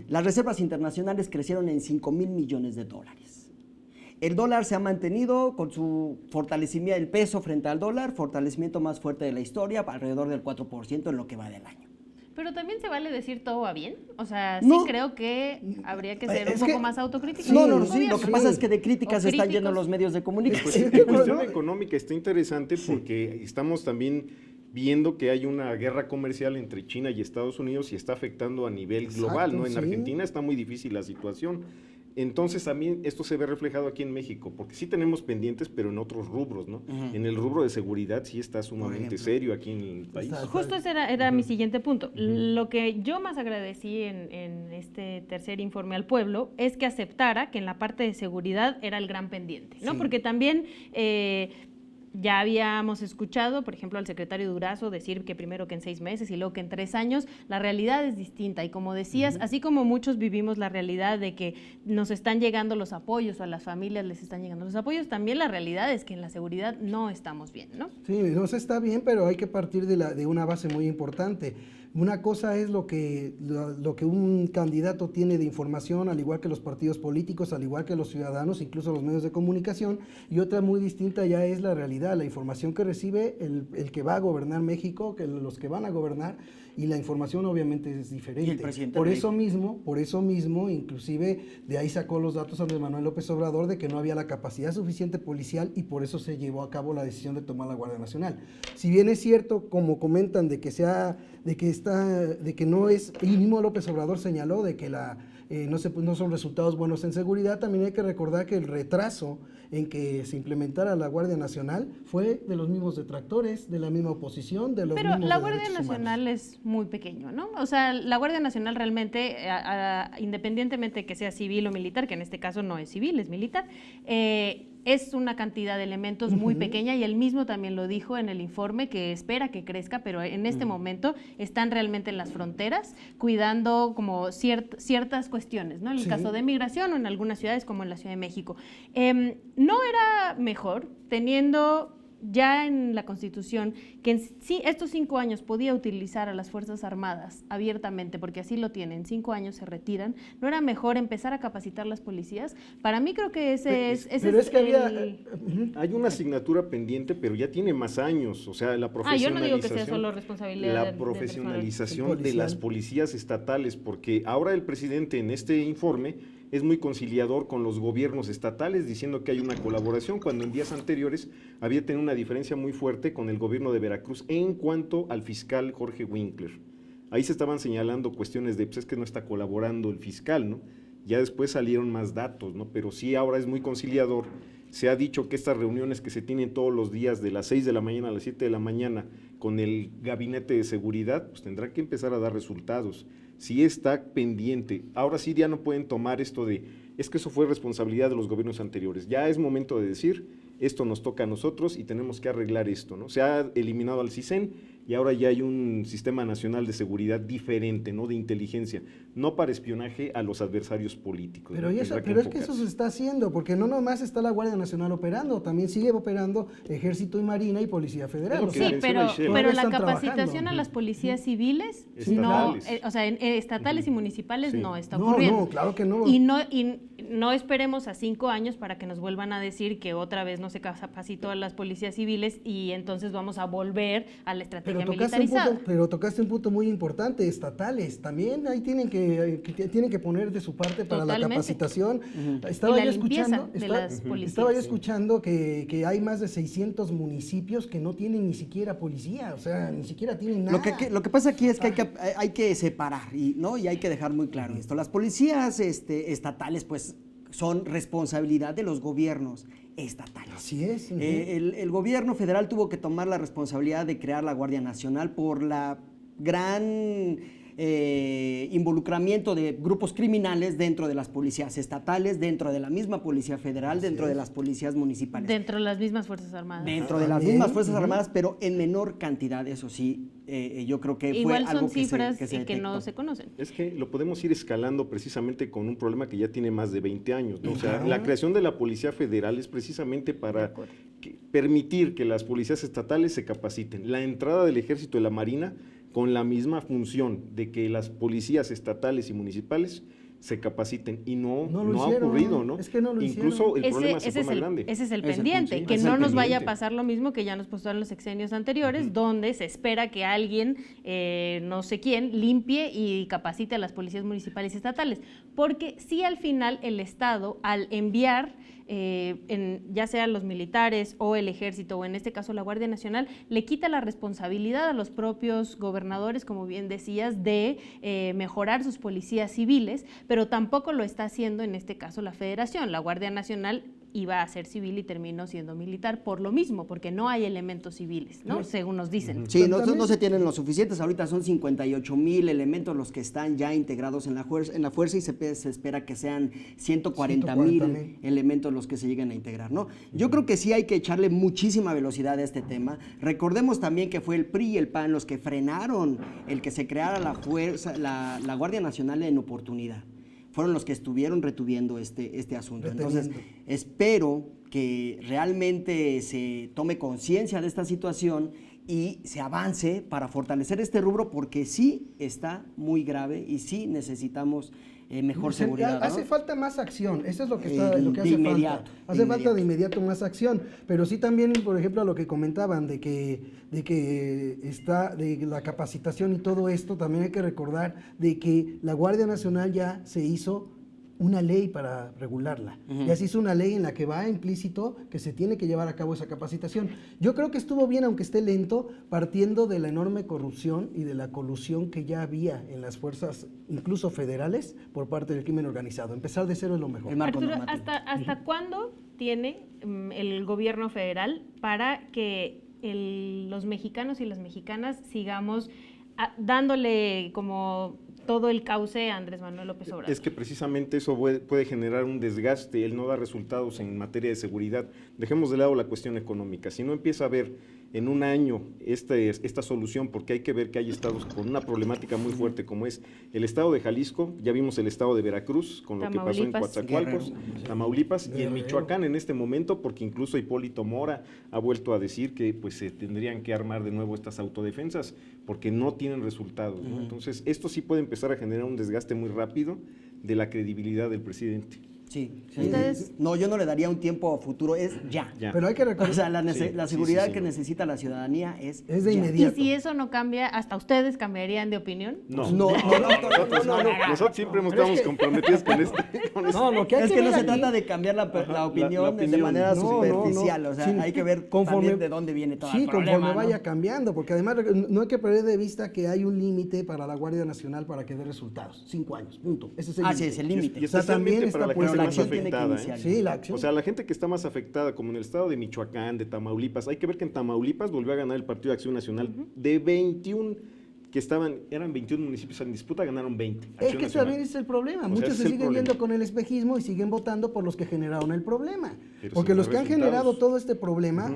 Speaker 3: Las reservas internacionales crecieron en 5,000 millones de dólares. El dólar se ha mantenido con su fortalecimiento, el peso frente al dólar, fortalecimiento más fuerte de la historia, alrededor del 4% en lo que va del año.
Speaker 2: Pero también se vale decir todo va bien. O sea,
Speaker 3: No.
Speaker 2: sí creo que habría que ser un poco más autocríticos.
Speaker 3: Sí, lo que pasa es que de críticas
Speaker 2: O
Speaker 3: están
Speaker 2: críticos.
Speaker 3: llenos los medios de comunicación.
Speaker 5: Pues la cuestión económica está interesante porque estamos también viendo que hay una guerra comercial entre China y Estados Unidos y está afectando a nivel global, ¿no? En Argentina está muy difícil la situación. Entonces también esto se ve reflejado aquí en México, porque sí tenemos pendientes, pero en otros rubros, ¿no? En el rubro de seguridad sí está sumamente serio aquí en el país.
Speaker 2: Justo ese era mi siguiente punto. Lo que yo más agradecí en este tercer informe al pueblo es que aceptara que en la parte de seguridad era el gran pendiente, ¿no?
Speaker 3: Sí.
Speaker 2: Porque también ya habíamos escuchado, por ejemplo, al secretario Durazo decir que primero que en 6 meses y luego que en 3 años, la realidad es distinta. Y como decías, así como muchos vivimos la realidad de que nos están llegando los apoyos o a las familias les están llegando los apoyos, también la realidad es que en la seguridad no estamos bien, ¿no?
Speaker 4: Sí, no se está bien, pero hay que partir de una base muy importante. Una cosa es lo que un candidato tiene de información, al igual que los partidos políticos, al igual que los ciudadanos, incluso los medios de comunicación, y otra muy distinta ya es la realidad, la información que recibe el que va a gobernar México, que los que van a gobernar, y la información obviamente es diferente.
Speaker 3: Y el presidente
Speaker 4: por
Speaker 3: de
Speaker 4: eso mismo, inclusive de ahí sacó los datos Andrés Manuel López Obrador de que no había la capacidad suficiente policial y por eso se llevó a cabo la decisión de tomar la Guardia Nacional. Si bien es cierto, como comentan, de que no es, y mismo López Obrador señaló de que no son resultados buenos en seguridad, también hay que recordar que el retraso en que se implementara la Guardia Nacional fue de los mismos detractores, de la misma oposición, de los
Speaker 2: Pero
Speaker 4: mismos
Speaker 2: la
Speaker 4: de
Speaker 2: Guardia
Speaker 4: derechos
Speaker 2: Nacional
Speaker 4: humanos.
Speaker 2: es muy pequeño, ¿no? O sea, la Guardia Nacional realmente, independientemente de que sea civil o militar, que en este caso no es civil, es militar, es una cantidad de elementos muy pequeña y él mismo también lo dijo en el informe que espera que crezca, pero en este momento están realmente en las fronteras cuidando como ciertas cuestiones, ¿no? En el caso de migración o en algunas ciudades como en la Ciudad de México. ¿No era mejor teniendo ya en la Constitución que en estos 5 años podía utilizar a las Fuerzas Armadas abiertamente, porque así lo tienen, 5 años se retiran, ¿no era mejor empezar a capacitar las policías? Para mí creo que
Speaker 5: hay una asignatura pendiente, pero ya tiene más años, o sea, la profesionalización.
Speaker 2: yo no digo que sea solo responsabilidad
Speaker 5: la profesionalización de las policías estatales, porque ahora el presidente en este informe es muy conciliador con los gobiernos estatales, diciendo que hay una colaboración, cuando en días anteriores había tenido una diferencia muy fuerte con el gobierno de Veracruz en cuanto al fiscal Jorge Winkler. Ahí se estaban señalando cuestiones de, pues es que no está colaborando el fiscal, ¿no? Ya después salieron más datos, ¿no? Pero sí ahora es muy conciliador. Se ha dicho que estas reuniones que se tienen todos los días de las 6 de la mañana a las 7 de la mañana con el gabinete de seguridad, pues tendrá que empezar a dar resultados. Sí está pendiente. Ahora sí ya no pueden tomar esto de, es que eso fue responsabilidad de los gobiernos anteriores. Ya es momento de decir, esto nos toca a nosotros y tenemos que arreglar esto, ¿no? Se ha eliminado al CISEN y ahora ya hay un sistema nacional de seguridad diferente, ¿no? De inteligencia, no para espionaje a los adversarios políticos.
Speaker 4: Pero,
Speaker 5: ¿no?
Speaker 4: pero es que eso se está haciendo, porque no nomás está la Guardia Nacional operando, también sigue operando Ejército y Marina y Policía Federal.
Speaker 2: Sí, pero la capacitación a las policías civiles, estatales y municipales no está ocurriendo.
Speaker 4: No, claro que no.
Speaker 2: Y no esperemos a 5 años para que nos vuelvan a decir que otra vez no se capacitó a las policías civiles y entonces vamos a volver a la estrategia militarizada.
Speaker 4: Pero tocaste un punto muy importante, estatales, también ahí tienen que poner de su parte para la capacitación. Estaba yo escuchando que hay más de 600 municipios que no tienen ni siquiera policía, o sea, ni siquiera tienen nada.
Speaker 3: Lo que pasa aquí es que hay que separar, ¿no? Y hay que dejar muy claro esto. Las policías estatales, pues, son responsabilidad de los gobiernos estatales.
Speaker 4: Así es.
Speaker 3: El gobierno federal tuvo que tomar la responsabilidad de crear la Guardia Nacional por la gran involucramiento de grupos criminales dentro de las policías estatales, dentro de la misma Policía Federal, dentro de las policías municipales.
Speaker 2: Dentro de las mismas Fuerzas Armadas.
Speaker 3: Dentro de las mismas Fuerzas Armadas, pero en menor cantidad, eso sí. Yo creo que
Speaker 2: igual
Speaker 3: fue algo
Speaker 2: son cifras
Speaker 3: que
Speaker 2: que no se conocen.
Speaker 5: Es que lo podemos ir escalando precisamente con un problema que ya tiene más de 20 años, ¿no? O sea, la creación de la Policía Federal es precisamente para permitir que las policías estatales se capaciten. La entrada del Ejército y la Marina con la misma función de que las policías estatales y municipales se capaciten y no ha ocurrido, ¿no?
Speaker 4: Es que no lo
Speaker 5: Incluso el problema se fue más grande.
Speaker 2: Ese es el pendiente, que no nos vaya a pasar lo mismo que ya nos pasó en los sexenios anteriores, donde se espera que alguien, no sé quién, limpie y capacite a las policías municipales y estatales, porque si al final el Estado, al enviar ya sean los militares o el ejército o en este caso la Guardia Nacional, le quita la responsabilidad a los propios gobernadores, como bien decías, de mejorar sus policías civiles, pero tampoco lo está haciendo en este caso la Federación. La Guardia Nacional iba a ser civil y terminó siendo militar por lo mismo, porque no hay elementos civiles, ¿no? Según nos dicen.
Speaker 3: Sí, no se tienen los suficientes. Ahorita son 58,000 elementos los que están ya integrados en la fuerza y se espera que sean 140,000 elementos los que se lleguen a integrar, ¿no? Yo creo que sí hay que echarle muchísima velocidad a este tema. Recordemos también que fue el PRI y el PAN los que frenaron el que se creara la Guardia Nacional en oportunidad. Fueron los que estuvieron retuviendo este asunto. Entonces, espero que realmente se tome conciencia de esta situación y se avance para fortalecer este rubro, porque sí está muy grave y sí necesitamos mejor seguridad, ¿no?
Speaker 4: Hace falta más acción, eso es lo que hace falta. Hace falta de inmediato más acción, pero sí también, por ejemplo, a lo que comentaban de la capacitación y todo esto, también hay que recordar de que la Guardia Nacional ya se hizo una ley para regularla. Ya se hizo una ley en la que va implícito que se tiene que llevar a cabo esa capacitación. Yo creo que estuvo bien, aunque esté lento, partiendo de la enorme corrupción y de la colusión que ya había en las fuerzas, incluso federales, por parte del crimen organizado. Empezar de cero es lo mejor.
Speaker 2: Arturo, ¿hasta cuándo tiene el gobierno federal para que los mexicanos y las mexicanas sigamos dándole como todo el cauce a Andrés Manuel López Obrador.
Speaker 5: Es que precisamente eso puede generar un desgaste, él no da resultados en materia de seguridad. Dejemos de lado la cuestión económica. Si no empieza a haber en un año esta solución, porque hay que ver que hay estados con una problemática muy fuerte, como es el estado de Jalisco, ya vimos el estado de Veracruz, con lo que pasó en Coatzacoalcos, Tamaulipas, y en Michoacán en este momento, porque incluso Hipólito Mora ha vuelto a decir que pues se tendrían que armar de nuevo estas autodefensas, porque no tienen resultados, ¿no? Entonces, esto sí puede empezar a generar un desgaste muy rápido de la credibilidad del presidente.
Speaker 3: Sí.
Speaker 2: Ustedes-
Speaker 3: No, yo no le daría un tiempo futuro, es ya.
Speaker 5: Ya.
Speaker 4: Pero hay que recordar,
Speaker 3: O sea, la seguridad
Speaker 5: sí,
Speaker 3: que
Speaker 5: no.
Speaker 3: necesita la ciudadanía es
Speaker 4: de
Speaker 3: ya.
Speaker 2: Y
Speaker 4: inmediato.
Speaker 2: si eso no cambia, ¿hasta ustedes cambiarían de opinión?
Speaker 5: No,
Speaker 3: No,
Speaker 5: nosotros,
Speaker 3: no, no.
Speaker 5: nosotros siempre estamos comprometidos con este.
Speaker 4: No, lo que hay
Speaker 3: Es
Speaker 4: que
Speaker 3: que no
Speaker 4: ver
Speaker 3: se
Speaker 4: aquí-
Speaker 3: trata de cambiar la
Speaker 5: la
Speaker 3: opinión de
Speaker 5: opinión.
Speaker 3: manera
Speaker 4: No, no, no.
Speaker 3: superficial, o sea,
Speaker 4: Sí,
Speaker 3: hay que ver también de dónde viene todo
Speaker 4: sí,
Speaker 3: el problema.
Speaker 4: conforme
Speaker 3: ¿no?
Speaker 4: vaya cambiando, porque además no hay que perder de vista que hay un límite para la Guardia Nacional para que dé resultados. 5 años, punto. Ese es el límite.
Speaker 3: Sí, es el límite.
Speaker 5: Y
Speaker 4: O sea, también
Speaker 5: especialmente para la
Speaker 4: está
Speaker 5: gente
Speaker 3: la
Speaker 5: más
Speaker 3: acción tiene que
Speaker 5: afectada.
Speaker 3: iniciar.
Speaker 4: Sí, la acción.
Speaker 5: O sea, la gente que está más afectada, como en el estado de Michoacán, de Tamaulipas, hay que ver que en Tamaulipas volvió a ganar el Partido de Acción Nacional. De 21 que eran 21 municipios en disputa, ganaron 20.
Speaker 4: Es
Speaker 5: Acción
Speaker 4: que
Speaker 5: Nacional.
Speaker 4: también es el problema.
Speaker 5: O sea,
Speaker 4: Muchos
Speaker 5: ese
Speaker 4: se
Speaker 5: es el
Speaker 4: siguen
Speaker 5: problema.
Speaker 4: viendo con el espejismo y siguen votando por los que generaron el problema.
Speaker 5: Pero
Speaker 4: Porque
Speaker 5: sin
Speaker 4: los
Speaker 5: dar
Speaker 4: que han
Speaker 5: resultados.
Speaker 4: generado todo este problema,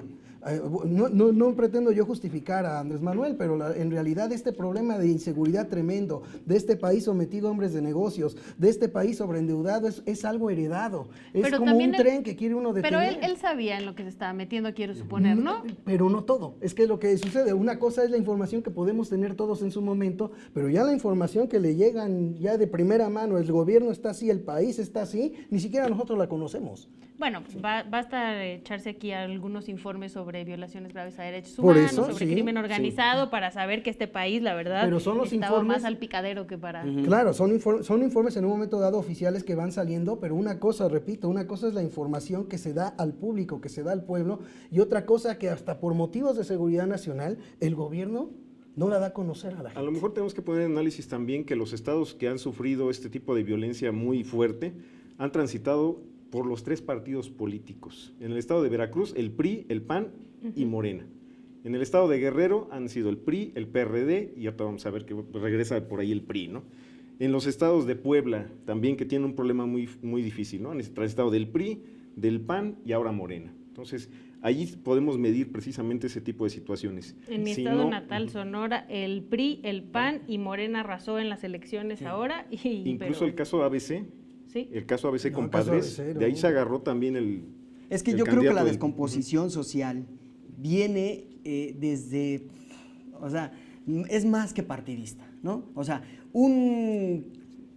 Speaker 4: no pretendo yo justificar a Andrés Manuel, pero en realidad este problema de inseguridad tremendo, de este país sometido a hombres de negocios, de este país sobreendeudado, es algo heredado. Es
Speaker 2: Pero
Speaker 4: como
Speaker 2: también
Speaker 4: un
Speaker 2: él-
Speaker 4: tren que quiere uno
Speaker 2: Pero
Speaker 4: detener.
Speaker 2: él sabía en lo que se estaba metiendo, quiero suponer, ¿no?
Speaker 4: Pero no todo. Es que lo que sucede, una cosa es la información que podemos tener todos en su momento, pero ya la información que le llegan ya de primera mano, el gobierno está así, el país está así, ni siquiera nosotros la conocemos.
Speaker 2: Bueno, basta echarse aquí algunos informes sobre violaciones graves a derechos
Speaker 4: Por
Speaker 2: humanos,
Speaker 4: eso,
Speaker 2: sobre
Speaker 4: sí,
Speaker 2: crimen organizado, para saber que este país, la verdad,
Speaker 4: Pero son los
Speaker 2: estaba
Speaker 4: informes-
Speaker 2: más al picadero que para...
Speaker 4: Claro, son informes en un momento dado oficiales que van saliendo, pero una cosa, repito, una cosa es la información que se da al público, que se da al pueblo, y otra cosa que hasta por motivos de seguridad nacional, el gobierno no la da a conocer a la gente.
Speaker 5: A lo mejor tenemos que poner en análisis también que los estados que han sufrido este tipo de violencia muy fuerte han transitado por los 3 partidos políticos. En el estado de Veracruz, el PRI, el PAN y Morena. En el estado de Guerrero han sido el PRI, el PRD y ahorita vamos a ver que regresa por ahí el PRI, ¿no? En los estados de Puebla también, que tienen un problema muy, muy difícil, ¿no? En el estado del PRI, del PAN y ahora Morena. Entonces, ahí podemos medir precisamente ese tipo de situaciones.
Speaker 2: En mi
Speaker 5: Si
Speaker 2: estado
Speaker 5: no,
Speaker 2: natal, Sonora, el PRI, el PAN y Morena arrasó en las elecciones ahora.
Speaker 5: incluso el caso ABC,
Speaker 2: Sí.
Speaker 5: el caso ABC
Speaker 4: No,
Speaker 5: con
Speaker 4: el caso
Speaker 5: Padres,
Speaker 4: ABC,
Speaker 5: de ahí
Speaker 4: no.
Speaker 5: se agarró también el
Speaker 3: Es que
Speaker 5: el
Speaker 3: yo creo que la
Speaker 5: candidato del-
Speaker 3: descomposición social viene desde, o sea, es más que partidista, ¿no? O sea, un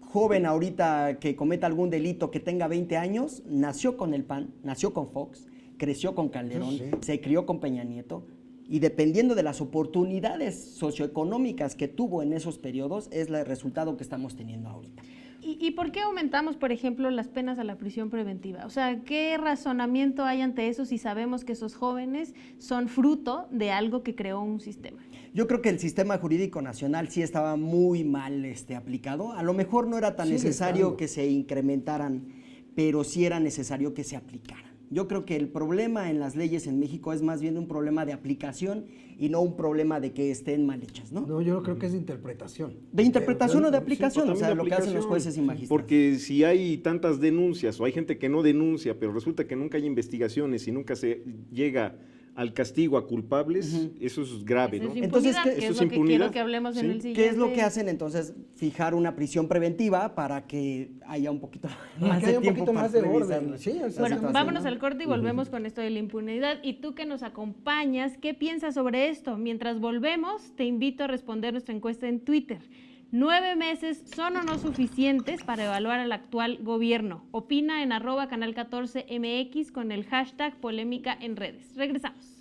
Speaker 3: joven ahorita que cometa algún delito que tenga 20 años, nació con el PAN, nació con Fox, creció con Calderón,
Speaker 4: Sí.
Speaker 3: se crió con Peña Nieto, y dependiendo de las oportunidades socioeconómicas que tuvo en esos periodos, es el resultado que estamos teniendo ahorita.
Speaker 2: ¿Y por qué aumentamos, por ejemplo, las penas a la prisión preventiva? O sea, ¿qué razonamiento hay ante eso si sabemos que esos jóvenes son fruto de algo que creó un sistema?
Speaker 3: Yo creo que el sistema jurídico nacional sí estaba muy mal aplicado. A lo mejor no era tan
Speaker 4: Sigue
Speaker 3: necesario
Speaker 4: estando.
Speaker 3: que se incrementaran, pero sí era necesario que se aplicaran. Yo creo que el problema en las leyes en México es más bien un problema de aplicación y no un problema de que estén mal hechas, ¿no?
Speaker 4: No, yo creo que es de interpretación.
Speaker 3: De interpretación o de
Speaker 4: Sí,
Speaker 3: aplicación, o
Speaker 5: también
Speaker 3: sea,
Speaker 5: de
Speaker 3: lo que hacen los
Speaker 5: aplicación.
Speaker 3: jueces y magistrados.
Speaker 5: Porque si hay tantas denuncias o hay gente que no denuncia, pero resulta que nunca hay investigaciones y nunca se llega al castigo a culpables, eso es grave,
Speaker 2: Eso
Speaker 5: ¿no?
Speaker 2: es
Speaker 3: Entonces,
Speaker 2: impunidad,
Speaker 3: ¿qué-
Speaker 2: que
Speaker 5: eso
Speaker 2: es
Speaker 5: es
Speaker 2: lo que
Speaker 5: impunidad?
Speaker 2: quiero que hablemos en
Speaker 5: Sí.
Speaker 2: el siguiente.
Speaker 3: ¿Qué es lo que hacen entonces? Fijar una prisión preventiva para que haya un poquito
Speaker 4: Para
Speaker 3: más
Speaker 4: que
Speaker 3: de
Speaker 4: haya un
Speaker 3: tiempo
Speaker 4: poquito
Speaker 3: para
Speaker 4: más de
Speaker 3: revisar
Speaker 4: orden.
Speaker 3: la-
Speaker 4: Sí, o sea,
Speaker 3: la
Speaker 2: Bueno,
Speaker 3: situación,
Speaker 2: vámonos
Speaker 3: ¿no?
Speaker 2: al corte y volvemos con esto de la impunidad. Y tú que nos acompañas, ¿qué piensas sobre esto? Mientras volvemos, te invito a responder nuestra encuesta en Twitter. 9 meses son o no suficientes para evaluar al actual gobierno. Opina en @canal14mx con el hashtag polémica en redes. Regresamos.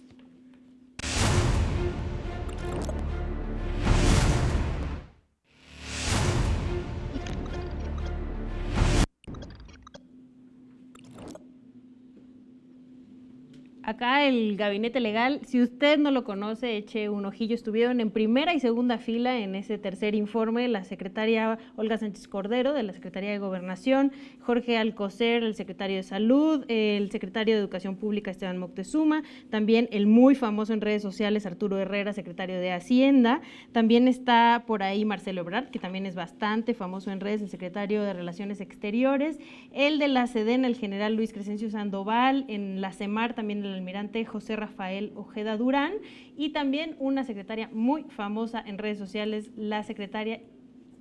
Speaker 2: acá el gabinete legal, si usted no lo conoce, eche un ojillo. Estuvieron en primera y segunda fila en ese tercer informe la secretaria Olga Sánchez Cordero de la Secretaría de Gobernación, Jorge Alcocer, el secretario de Salud, el secretario de Educación Pública Esteban Moctezuma, también el muy famoso en redes sociales Arturo Herrera, secretario de Hacienda, también está por ahí Marcelo Ebrard, que también es bastante famoso en redes, el secretario de Relaciones Exteriores, el de la Sedena, el general Luis Crescencio Sandoval, en la CEMAR también el almirante José Rafael Ojeda Durán, y también una secretaria muy famosa en redes sociales, la secretaria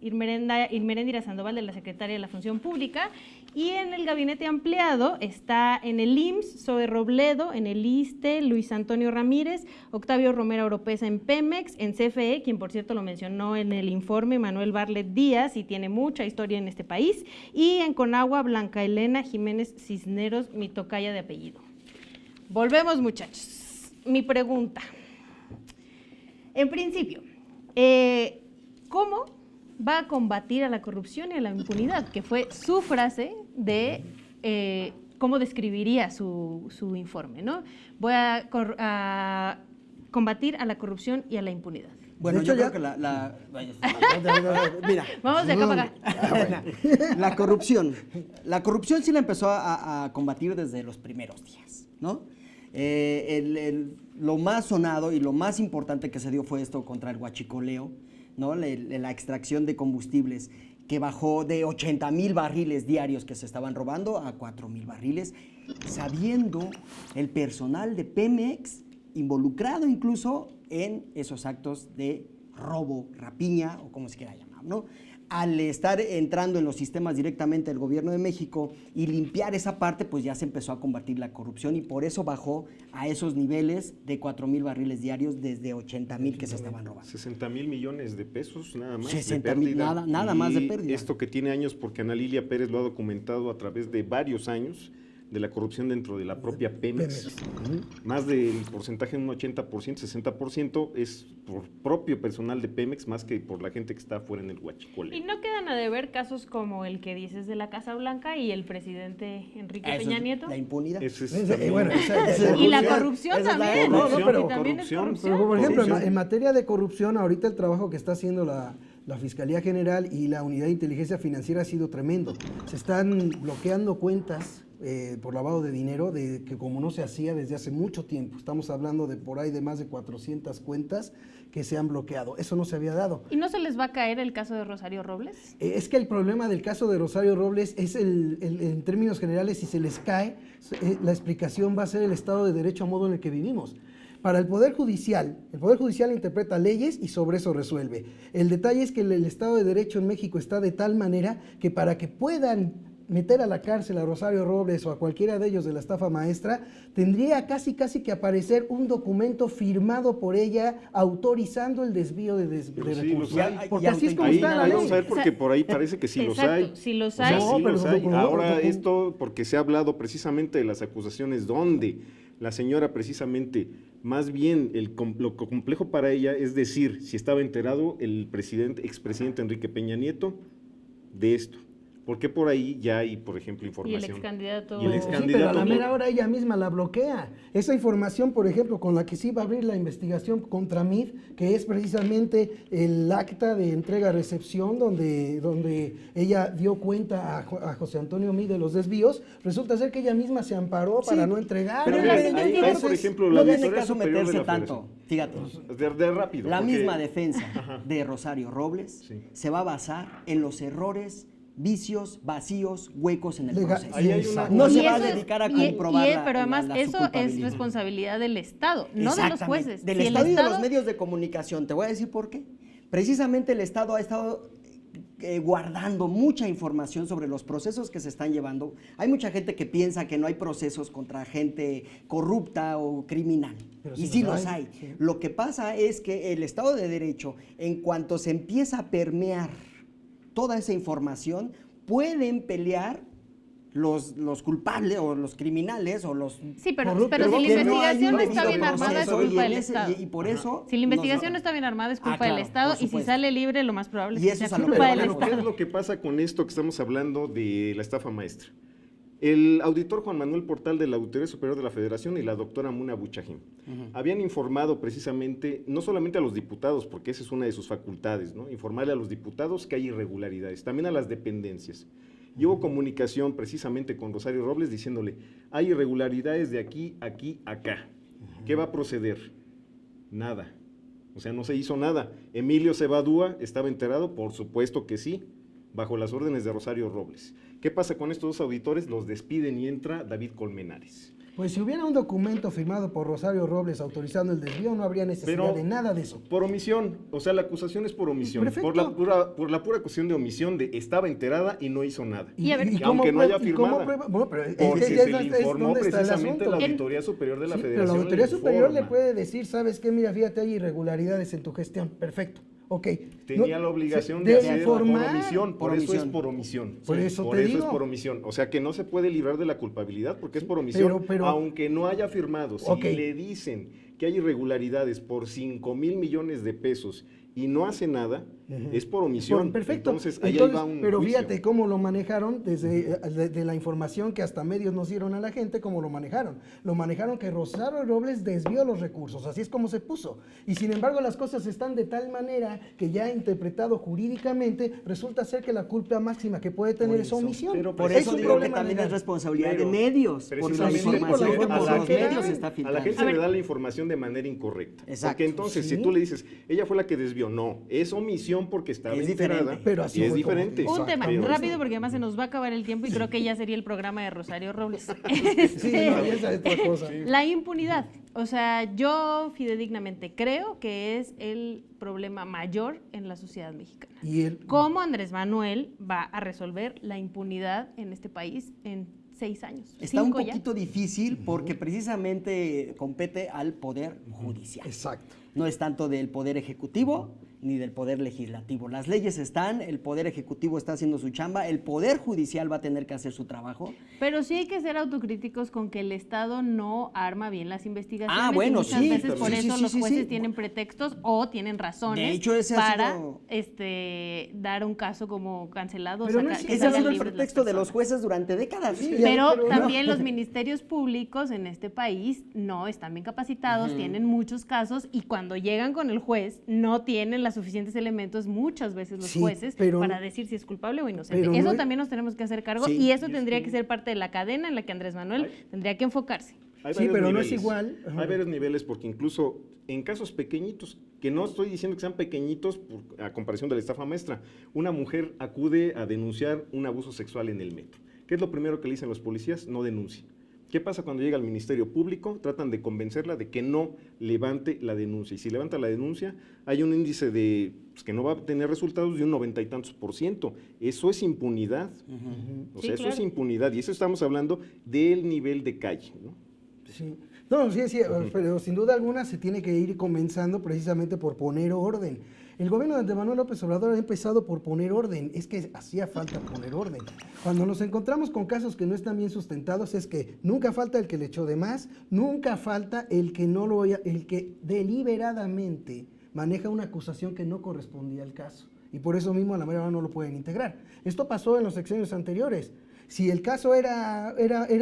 Speaker 2: Irmeréndira Sandoval, de la Secretaría de la Función Pública. Y en el gabinete ampliado está en el IMSS Zoe Robledo, en el ISSSTE Luis Antonio Ramírez, Octavio Romero Oropesa en Pemex, en CFE, quien por cierto lo mencionó en el informe, Manuel Barlet Díaz, y tiene mucha historia en este país, y en Conagua Blanca Elena Jiménez Cisneros, mi tocaya de apellido. Volvemos, muchachos. Mi pregunta. En principio, ¿cómo va a combatir a la corrupción y a la impunidad? Que fue su frase de cómo describiría su informe, ¿no? Voy a combatir a la corrupción y a la impunidad.
Speaker 3: Bueno,
Speaker 4: De hecho,
Speaker 3: yo
Speaker 4: ya-
Speaker 3: creo que mira,
Speaker 2: Vamos de acá para acá.
Speaker 3: la corrupción sí la empezó a combatir desde los primeros días, ¿no? Lo más sonado y lo más importante que se dio fue esto contra el huachicoleo, ¿no? La extracción de combustibles, que bajó de 80,000 barriles diarios que se estaban robando a 4,000 barriles, sabiendo el personal de Pemex involucrado incluso en esos actos de robo, rapiña o como se quiera llamar, ¿no? Al estar entrando en los sistemas directamente del gobierno de México y limpiar esa parte, pues ya se empezó a combatir la corrupción y por eso bajó a esos niveles de 4,000 barriles diarios desde 80,000 que se estaban robando.
Speaker 5: 60,000 millones de pesos nada más
Speaker 3: 60,000, nada más de pérdida.
Speaker 5: Esto que tiene años, porque Ana Lilia Pérez lo ha documentado a través de varios años, de la corrupción dentro de la propia Pemex. Más del porcentaje, un 80%, 60% es por propio personal de Pemex, más que por la gente que está afuera en el huachicoleo.
Speaker 2: Y no quedan a deber casos como el que dices de la Casa Blanca y el presidente Enrique
Speaker 3: Eso
Speaker 2: Peña
Speaker 3: es
Speaker 2: Nieto.
Speaker 3: la impunidad.
Speaker 5: Ese es
Speaker 4: Ese-
Speaker 5: también-
Speaker 4: bueno,
Speaker 2: Y la corrupción
Speaker 3: Esa es la
Speaker 2: también.
Speaker 4: corrupción,
Speaker 2: porque
Speaker 4: pero-
Speaker 2: también es
Speaker 5: corrupción.
Speaker 2: corrupción.
Speaker 4: Pero, por ejemplo,
Speaker 5: Corrupción.
Speaker 4: en materia de corrupción, ahorita el trabajo que está haciendo la Fiscalía General y la Unidad de Inteligencia Financiera ha sido tremendo. Se están bloqueando cuentas por lavado de dinero, que como no se hacía desde hace mucho tiempo. Estamos hablando de por ahí de más de 400 cuentas que se han bloqueado. Eso no se había dado.
Speaker 2: ¿Y no se les va a caer el caso de Rosario Robles?
Speaker 4: Es que el problema del caso de Rosario Robles es en términos generales, si se les cae, la explicación va a ser el Estado de Derecho a modo en el que vivimos. Para el Poder Judicial interpreta leyes y sobre eso resuelve. El detalle es que el Estado de Derecho en México está de tal manera que para que puedan meter a la cárcel a Rosario Robles o a cualquiera de ellos de la estafa maestra, tendría casi que aparecer un documento firmado por ella autorizando el desvío de
Speaker 5: Pero sí,
Speaker 4: recursos.
Speaker 5: los hay.
Speaker 4: Porque así es como
Speaker 5: Ahí,
Speaker 4: está la
Speaker 5: ahí
Speaker 4: ley.
Speaker 5: vamos a ver, porque
Speaker 2: O sea,
Speaker 5: por ahí parece que sí los hay.
Speaker 2: exacto, sí los
Speaker 5: O sea,
Speaker 2: hay.
Speaker 4: No,
Speaker 5: sí
Speaker 4: pero
Speaker 5: los hay.
Speaker 4: no,
Speaker 5: Ahora
Speaker 4: no.
Speaker 5: esto, porque se ha hablado precisamente de las acusaciones donde la señora precisamente, más bien lo complejo para ella es decir si estaba enterado el expresidente Enrique Peña Nieto de esto. Porque por ahí ya hay, por ejemplo,
Speaker 2: Y el
Speaker 5: información.
Speaker 2: excandidato.
Speaker 5: Y el
Speaker 4: Sí,
Speaker 5: excandidato
Speaker 4: pero a la
Speaker 5: no.
Speaker 4: mera hora ella misma la bloquea. Esa información, por ejemplo, con la que sí va a abrir la investigación contra MID, que es precisamente el acta de entrega-recepción donde ella dio cuenta a José Antonio MID de los desvíos, resulta ser que ella misma se amparó para no entregar.
Speaker 5: Pero
Speaker 2: las
Speaker 5: miren, ahí,
Speaker 2: investigaciones-
Speaker 5: por ejemplo, la
Speaker 3: no tiene
Speaker 5: Auditoría
Speaker 3: caso
Speaker 5: Superior de
Speaker 3: meterse
Speaker 5: la
Speaker 3: tanto, fíjate.
Speaker 5: De rápido.
Speaker 3: La
Speaker 5: porque-
Speaker 3: misma defensa de Rosario Robles
Speaker 5: Sí.
Speaker 3: se va a basar en los errores, vicios, vacíos, huecos en el
Speaker 4: Legal-
Speaker 3: proceso.
Speaker 5: Ahí hay una-
Speaker 3: No
Speaker 2: Y
Speaker 3: se va a
Speaker 2: eso es-
Speaker 3: dedicar a
Speaker 2: y-
Speaker 3: comprobar
Speaker 2: y-
Speaker 3: la-
Speaker 2: pero además
Speaker 3: la-
Speaker 2: eso
Speaker 3: su
Speaker 2: es
Speaker 3: culpabilidad.
Speaker 2: responsabilidad del Estado, no de los
Speaker 3: Exactamente,
Speaker 2: jueces.
Speaker 3: Del
Speaker 2: Si el
Speaker 3: Estado y de los medios de comunicación. Te voy a decir por qué. Precisamente el Estado ha estado guardando mucha información sobre los procesos que se están llevando. Hay mucha gente que piensa que no hay procesos contra gente corrupta o criminal.
Speaker 4: Pero
Speaker 3: Y
Speaker 4: sí
Speaker 3: sí
Speaker 4: los
Speaker 3: los
Speaker 4: hay,
Speaker 3: hay.
Speaker 4: sí.
Speaker 3: Lo que pasa es que el Estado de Derecho, en cuanto se empieza a permear toda esa información, pueden pelear los culpables o los criminales o los
Speaker 2: Sí, pero
Speaker 4: Corrupto.
Speaker 2: si la
Speaker 3: que no hay un
Speaker 2: investigación no está
Speaker 3: debido
Speaker 2: bien armada es
Speaker 3: proceso,
Speaker 2: culpa
Speaker 3: y
Speaker 2: del
Speaker 3: en ese-
Speaker 2: Estado.
Speaker 3: y por eso
Speaker 2: Si la investigación
Speaker 3: nos-
Speaker 2: no está bien armada es culpa
Speaker 3: claro,
Speaker 2: del Estado
Speaker 3: por
Speaker 2: y si
Speaker 3: supuesto.
Speaker 2: sale libre lo más probable es
Speaker 3: Y
Speaker 2: que
Speaker 3: eso
Speaker 2: sea
Speaker 3: es a lo
Speaker 2: culpa
Speaker 3: que
Speaker 2: del
Speaker 3: van a
Speaker 5: Pero, ¿qué
Speaker 2: Estado.
Speaker 5: es lo que pasa con esto que estamos hablando de la estafa maestra? El auditor Juan Manuel Portal de la Auditoría Superior de la Federación y la doctora Muna Buchajim habían informado precisamente, no solamente a los diputados, porque esa es una de sus facultades, ¿no? Informarle a los diputados que hay irregularidades, también a las dependencias. Y hubo comunicación precisamente con Rosario Robles diciéndole, hay irregularidades de aquí, aquí, acá. ¿Qué va a proceder? Nada. O sea, no se hizo nada. Emilio Cebadúa estaba enterado, por supuesto que sí, bajo las órdenes de Rosario Robles. ¿Qué pasa con estos dos auditores? Los despiden y entra David Colmenares.
Speaker 4: Pues si hubiera un documento firmado por Rosario Robles autorizando el desvío, no habría necesidad de nada de eso.
Speaker 5: Por omisión, o sea, la acusación es por omisión.
Speaker 4: Perfecto.
Speaker 5: Por la pura cuestión de omisión de estaba enterada y no hizo nada.
Speaker 2: Y a ver,
Speaker 5: aunque no haya firmado.
Speaker 4: Bueno, pero
Speaker 5: Porque
Speaker 4: es que
Speaker 5: se le informó precisamente la Auditoría Superior de la
Speaker 4: Sí,
Speaker 5: Federación.
Speaker 4: pero la Auditoría Superior le
Speaker 5: informa.
Speaker 4: puede decir, ¿sabes qué? Mira, fíjate, hay irregularidades en tu gestión. Perfecto. Ok.
Speaker 5: Tenía la obligación de hacerlo por omisión, por eso es por omisión.
Speaker 4: Por eso
Speaker 5: por
Speaker 4: te
Speaker 5: eso
Speaker 4: digo.
Speaker 5: es por omisión. O sea que no se puede librar de la culpabilidad porque es por omisión,
Speaker 4: pero-
Speaker 5: aunque no haya firmado. Si
Speaker 4: Ok.
Speaker 5: le dicen que hay irregularidades por 5,000 millones de pesos y no hace nada, es por omisión.
Speaker 4: Perfecto.
Speaker 5: Entonces, ahí va un
Speaker 4: pero
Speaker 5: juicio.
Speaker 4: fíjate cómo lo manejaron desde de la información que hasta medios nos dieron a la gente, cómo lo manejaron. Lo manejaron que Rosario Robles desvió los recursos, así es como se puso. Y sin embargo las cosas están de tal manera que ya interpretado jurídicamente, resulta ser que la culpa máxima que puede tener es omisión.
Speaker 5: pero
Speaker 3: Por
Speaker 4: Es
Speaker 3: eso
Speaker 4: un
Speaker 3: digo que
Speaker 4: problema
Speaker 3: también
Speaker 4: legal.
Speaker 3: es responsabilidad
Speaker 5: Pero,
Speaker 3: de medios, por la
Speaker 5: precisamente,
Speaker 3: información que
Speaker 4: por la
Speaker 3: por los
Speaker 4: información
Speaker 3: medios
Speaker 4: que
Speaker 3: se está
Speaker 5: A la
Speaker 3: filtrando.
Speaker 5: gente le da la información de manera incorrecta.
Speaker 3: Exacto.
Speaker 5: Porque entonces,
Speaker 4: Sí.
Speaker 5: si tú le dices, ella fue la que desvió, no, es omisión porque estaba
Speaker 3: Es
Speaker 5: enterada.
Speaker 3: diferente.
Speaker 4: Pero así
Speaker 5: y es
Speaker 4: fue como-
Speaker 5: diferente.
Speaker 2: Un tema
Speaker 5: Pero-
Speaker 2: rápido porque además se nos va a acabar el tiempo y creo que ya sería el programa de Rosario Robles.
Speaker 4: Sí, no, esa es otra cosa.
Speaker 2: La impunidad. O sea, yo fidedignamente creo que es el problema mayor en la sociedad mexicana.
Speaker 4: Y el,
Speaker 2: ¿Cómo Andrés Manuel va a resolver la impunidad en este país en 6 años?
Speaker 3: Está un
Speaker 2: 5 ya.
Speaker 3: poquito difícil porque precisamente compete al Poder Judicial.
Speaker 4: exacto.
Speaker 3: No es tanto del Poder Ejecutivo ni del Poder Legislativo. Las leyes están, el Poder Ejecutivo está haciendo su chamba, el Poder Judicial va a tener que hacer su trabajo.
Speaker 2: Pero sí hay que ser autocríticos con que el Estado no arma bien las investigaciones.
Speaker 3: Ah, bueno,
Speaker 2: y muchas
Speaker 3: sí,
Speaker 2: veces por
Speaker 3: sí,
Speaker 2: eso
Speaker 3: sí,
Speaker 2: los
Speaker 3: sí,
Speaker 2: jueces
Speaker 3: sí.
Speaker 2: tienen pretextos o tienen razones
Speaker 3: De hecho, ese ha
Speaker 2: para
Speaker 3: sido-
Speaker 2: dar un caso como cancelado.
Speaker 4: Pero
Speaker 2: o
Speaker 4: no
Speaker 2: saca-
Speaker 4: es-
Speaker 2: que
Speaker 3: Ese ha
Speaker 2: salgan
Speaker 3: sido el
Speaker 2: libres las
Speaker 3: pretexto de los
Speaker 2: personas.
Speaker 3: jueces durante décadas.
Speaker 4: Sí,
Speaker 2: Pero
Speaker 4: pero no.
Speaker 2: también los ministerios públicos en este país no están bien capacitados, tienen muchos casos y cuando llegan con el juez no tienen los suficientes elementos muchas veces los
Speaker 4: Sí,
Speaker 2: jueces
Speaker 4: pero-
Speaker 2: para decir si es culpable o inocente.
Speaker 4: pero
Speaker 2: Eso
Speaker 4: no es-
Speaker 2: también nos tenemos que hacer cargo
Speaker 3: Sí.
Speaker 2: y eso tendría que ser parte de la cadena en la que Andrés Manuel tendría que enfocarse.
Speaker 5: Hay
Speaker 4: Sí,
Speaker 5: varios
Speaker 4: pero no es
Speaker 5: niveles.
Speaker 4: igual. Ajá.
Speaker 5: Hay varios niveles porque incluso en casos pequeñitos, que no estoy diciendo que sean pequeñitos a comparación de la estafa maestra, una mujer acude a denunciar un abuso sexual en el metro. ¿Qué es lo primero que le dicen los policías? No denuncie. ¿Qué pasa cuando llega al Ministerio Público? Tratan de convencerla de que no levante la denuncia. Y si levanta la denuncia, hay un índice de que no va a tener resultados de un 90 y tantos %. Eso es impunidad. O
Speaker 2: Sí,
Speaker 5: sea, eso
Speaker 2: claro.
Speaker 5: es impunidad. Y eso estamos hablando del nivel de calle, ¿no?
Speaker 4: Sí. No, sí, pero sin duda alguna se tiene que ir comenzando precisamente por poner orden. El gobierno de Andrés Manuel López Obrador ha empezado por poner orden, es que hacía falta poner orden. Cuando nos encontramos con casos que no están bien sustentados es que nunca falta el que le echó de más, nunca falta el que no lo el que deliberadamente maneja una acusación que no correspondía al caso. Y por eso mismo a la mera hora no lo pueden integrar. Esto pasó en los sexenios anteriores. Si el caso era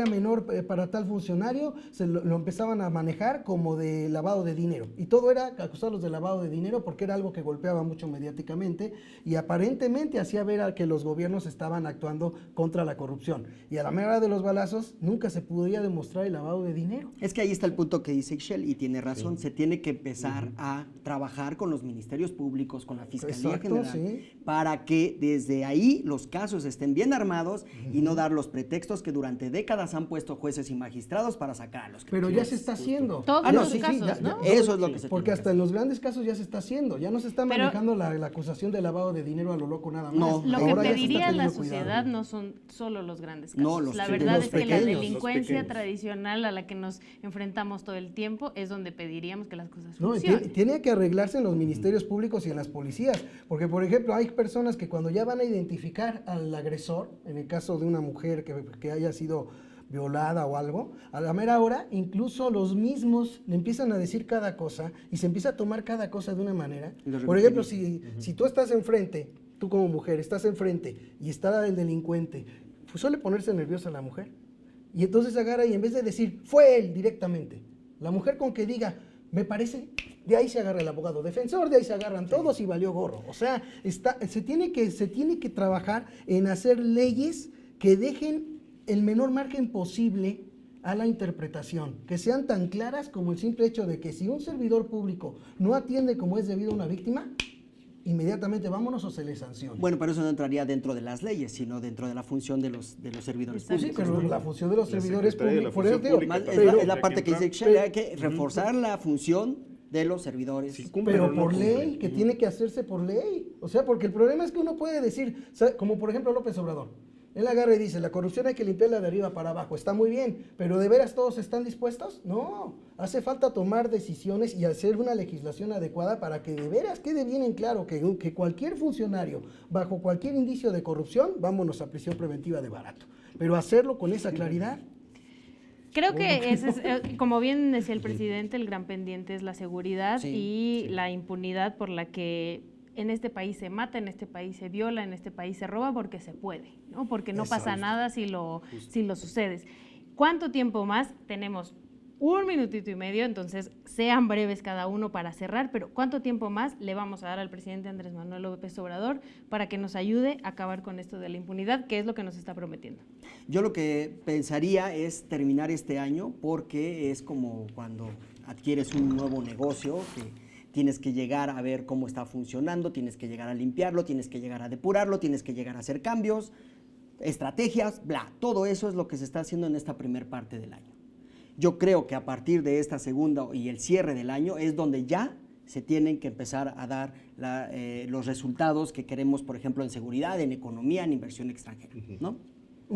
Speaker 4: menor para tal funcionario, se lo empezaban a manejar como de lavado de dinero. Y todo era acusarlos de lavado de dinero porque era algo que golpeaba mucho mediáticamente y aparentemente hacía ver a que los gobiernos estaban actuando contra la corrupción. Y a la mera hora de los balazos nunca se podía demostrar el lavado de dinero.
Speaker 3: Es que ahí está el punto que dice Ixchel y tiene razón. Se tiene que empezar a trabajar con los ministerios públicos, con la Fiscalía
Speaker 4: Exacto,
Speaker 3: General,
Speaker 4: sí.
Speaker 3: para que desde ahí los casos estén bien armados y no dar los pretextos que durante décadas han puesto jueces y magistrados para sacar a los
Speaker 4: Pero ya
Speaker 3: criminales.
Speaker 4: se está haciendo.
Speaker 2: Todos
Speaker 3: Ah, no,
Speaker 2: los
Speaker 3: sí, sí,
Speaker 2: casos, ¿no?
Speaker 3: Eso es lo que se
Speaker 4: Porque
Speaker 3: tiene
Speaker 4: hasta
Speaker 3: que
Speaker 4: en los grandes casos ya se está haciendo. Ya no se está
Speaker 2: Pero-
Speaker 4: manejando la acusación de lavado de dinero a lo loco nada más.
Speaker 3: No,
Speaker 2: Lo
Speaker 4: Ahora
Speaker 2: que
Speaker 4: ya se está
Speaker 2: pediría la
Speaker 4: teniendo
Speaker 2: sociedad
Speaker 4: cuidado.
Speaker 2: no son solo los grandes casos.
Speaker 3: No, los
Speaker 2: la
Speaker 3: sí,
Speaker 2: verdad
Speaker 4: los
Speaker 2: es que la
Speaker 4: pequeños,
Speaker 5: los
Speaker 2: delincuencia
Speaker 5: pequeños.
Speaker 2: tradicional a la que nos enfrentamos todo el tiempo es donde pediríamos que las cosas
Speaker 4: No, y
Speaker 2: funcionen.
Speaker 4: tiene que arreglarse en los ministerios públicos y en las policías, porque por ejemplo hay personas que cuando ya van a identificar al agresor, en el caso de una mujer que haya sido violada o algo, a la mera hora incluso los mismos le empiezan a decir cada cosa y se empieza a tomar cada cosa de una manera.
Speaker 3: Y lo
Speaker 4: Por ejemplo, si tú estás enfrente, tú como mujer estás enfrente y está el delincuente, pues suele ponerse nerviosa la mujer. Y entonces agarra y en vez de decir, fue él directamente, la mujer con que diga, me parece, de ahí se agarra el abogado defensor, de ahí se agarran todos y valió gorro. O sea, se tiene que trabajar en hacer leyes que dejen el menor margen posible a la interpretación, que sean tan claras como el simple hecho de que si un servidor público no atiende como es debido a una víctima, inmediatamente vámonos o se le sanciona.
Speaker 3: Bueno, pero eso no entraría dentro de las leyes, sino dentro de la función de los servidores
Speaker 2: Pues
Speaker 4: Sí,
Speaker 3: públicos.
Speaker 4: pero la función de los servidores
Speaker 5: Secretaría de la
Speaker 4: públicos, por eso
Speaker 5: Función
Speaker 4: digo,
Speaker 5: Pública
Speaker 3: Es la parte que dice Ixchel, hay que reforzar la función de los servidores.
Speaker 5: Sí, cumplen
Speaker 4: pero
Speaker 5: o no
Speaker 4: por
Speaker 5: cumplen.
Speaker 4: ley, que tiene que hacerse por ley. O sea, porque el problema es que uno puede decir, como por ejemplo López Obrador, él agarra y dice, la corrupción hay que limpiarla de arriba para abajo, está muy bien, pero ¿de veras todos están dispuestos? No, hace falta tomar decisiones y hacer una legislación adecuada para que de veras quede bien en claro que cualquier funcionario, bajo cualquier indicio de corrupción, vámonos a prisión preventiva de barato. Pero hacerlo con esa claridad.
Speaker 2: Creo que ese es, como bien decía el presidente, el gran pendiente es la seguridad y la impunidad por la que en este país se mata, en este país se viola, en este país se roba porque se puede, ¿no? Porque no pasa nada si lo sucedes. ¿Cuánto tiempo más? Tenemos 1 minutito y medio, entonces sean breves cada uno para cerrar, pero ¿cuánto tiempo más le vamos a dar al presidente Andrés Manuel López Obrador para que nos ayude a acabar con esto de la impunidad, que es lo que nos está prometiendo?
Speaker 3: Yo lo que pensaría es terminar este año, porque es como cuando adquieres un nuevo negocio que tienes que llegar a ver cómo está funcionando, tienes que llegar a limpiarlo, tienes que llegar a depurarlo, tienes que llegar a hacer cambios, estrategias, bla. Todo eso es lo que se está haciendo en esta primer parte del año. Yo creo que a partir de esta segunda y el cierre del año es donde ya se tienen que empezar a dar los resultados que queremos, por ejemplo, en seguridad, en economía, en inversión extranjera, ¿no?
Speaker 4: Si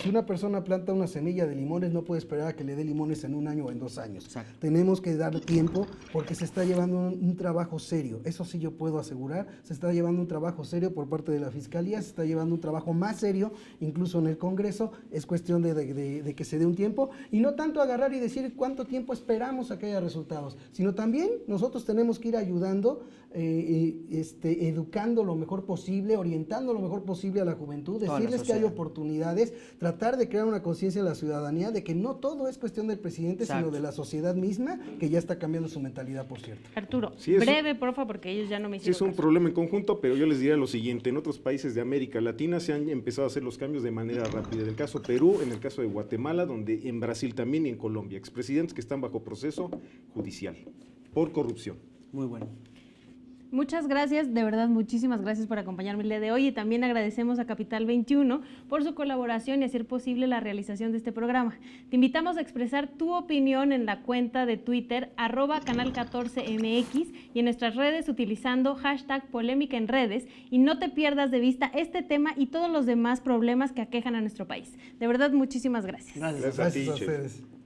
Speaker 4: una persona planta una semilla de limones, no puede esperar a que le dé limones en 1 año o en 2 años.
Speaker 3: Exacto.
Speaker 4: Tenemos que dar tiempo porque se está llevando un trabajo serio. Eso sí yo puedo asegurar. Se está llevando un trabajo serio por parte de la Fiscalía, se está llevando un trabajo más serio, incluso en el Congreso. Es cuestión de que se dé un tiempo y no tanto agarrar y decir cuánto tiempo esperamos a que haya resultados, sino también nosotros tenemos que ir ayudando, educando lo mejor posible, orientando lo mejor posible a la juventud, decirles que hay oportunidades, tratar de crear una conciencia en la ciudadanía de que no todo es cuestión del presidente, sino de la sociedad misma, que ya está cambiando su mentalidad, por cierto.
Speaker 2: Arturo,
Speaker 5: Sí,
Speaker 2: breve, porfa, porque ellos ya no me
Speaker 5: Sí,
Speaker 2: hicieron
Speaker 5: es un
Speaker 2: caso.
Speaker 5: problema en conjunto, pero yo les diría lo siguiente: en otros países de América Latina se han empezado a hacer los cambios de manera rápida. En el caso de Perú, en el caso de Guatemala, donde en Brasil también y en Colombia, expresidentes que están bajo proceso judicial por corrupción.
Speaker 3: Muy bueno.
Speaker 2: Muchas gracias, de verdad, muchísimas gracias por acompañarme el día de hoy y también agradecemos a Capital 21 por su colaboración y hacer posible la realización de este programa. Te invitamos a expresar tu opinión en la cuenta de Twitter @canal14mx y en nuestras redes utilizando #polémica en redes, y no te pierdas de vista este tema y todos los demás problemas que aquejan a nuestro país. De verdad, muchísimas gracias.
Speaker 3: Gracias.
Speaker 5: Gracias a ti,
Speaker 4: Gracias a
Speaker 5: Chef.
Speaker 4: ustedes.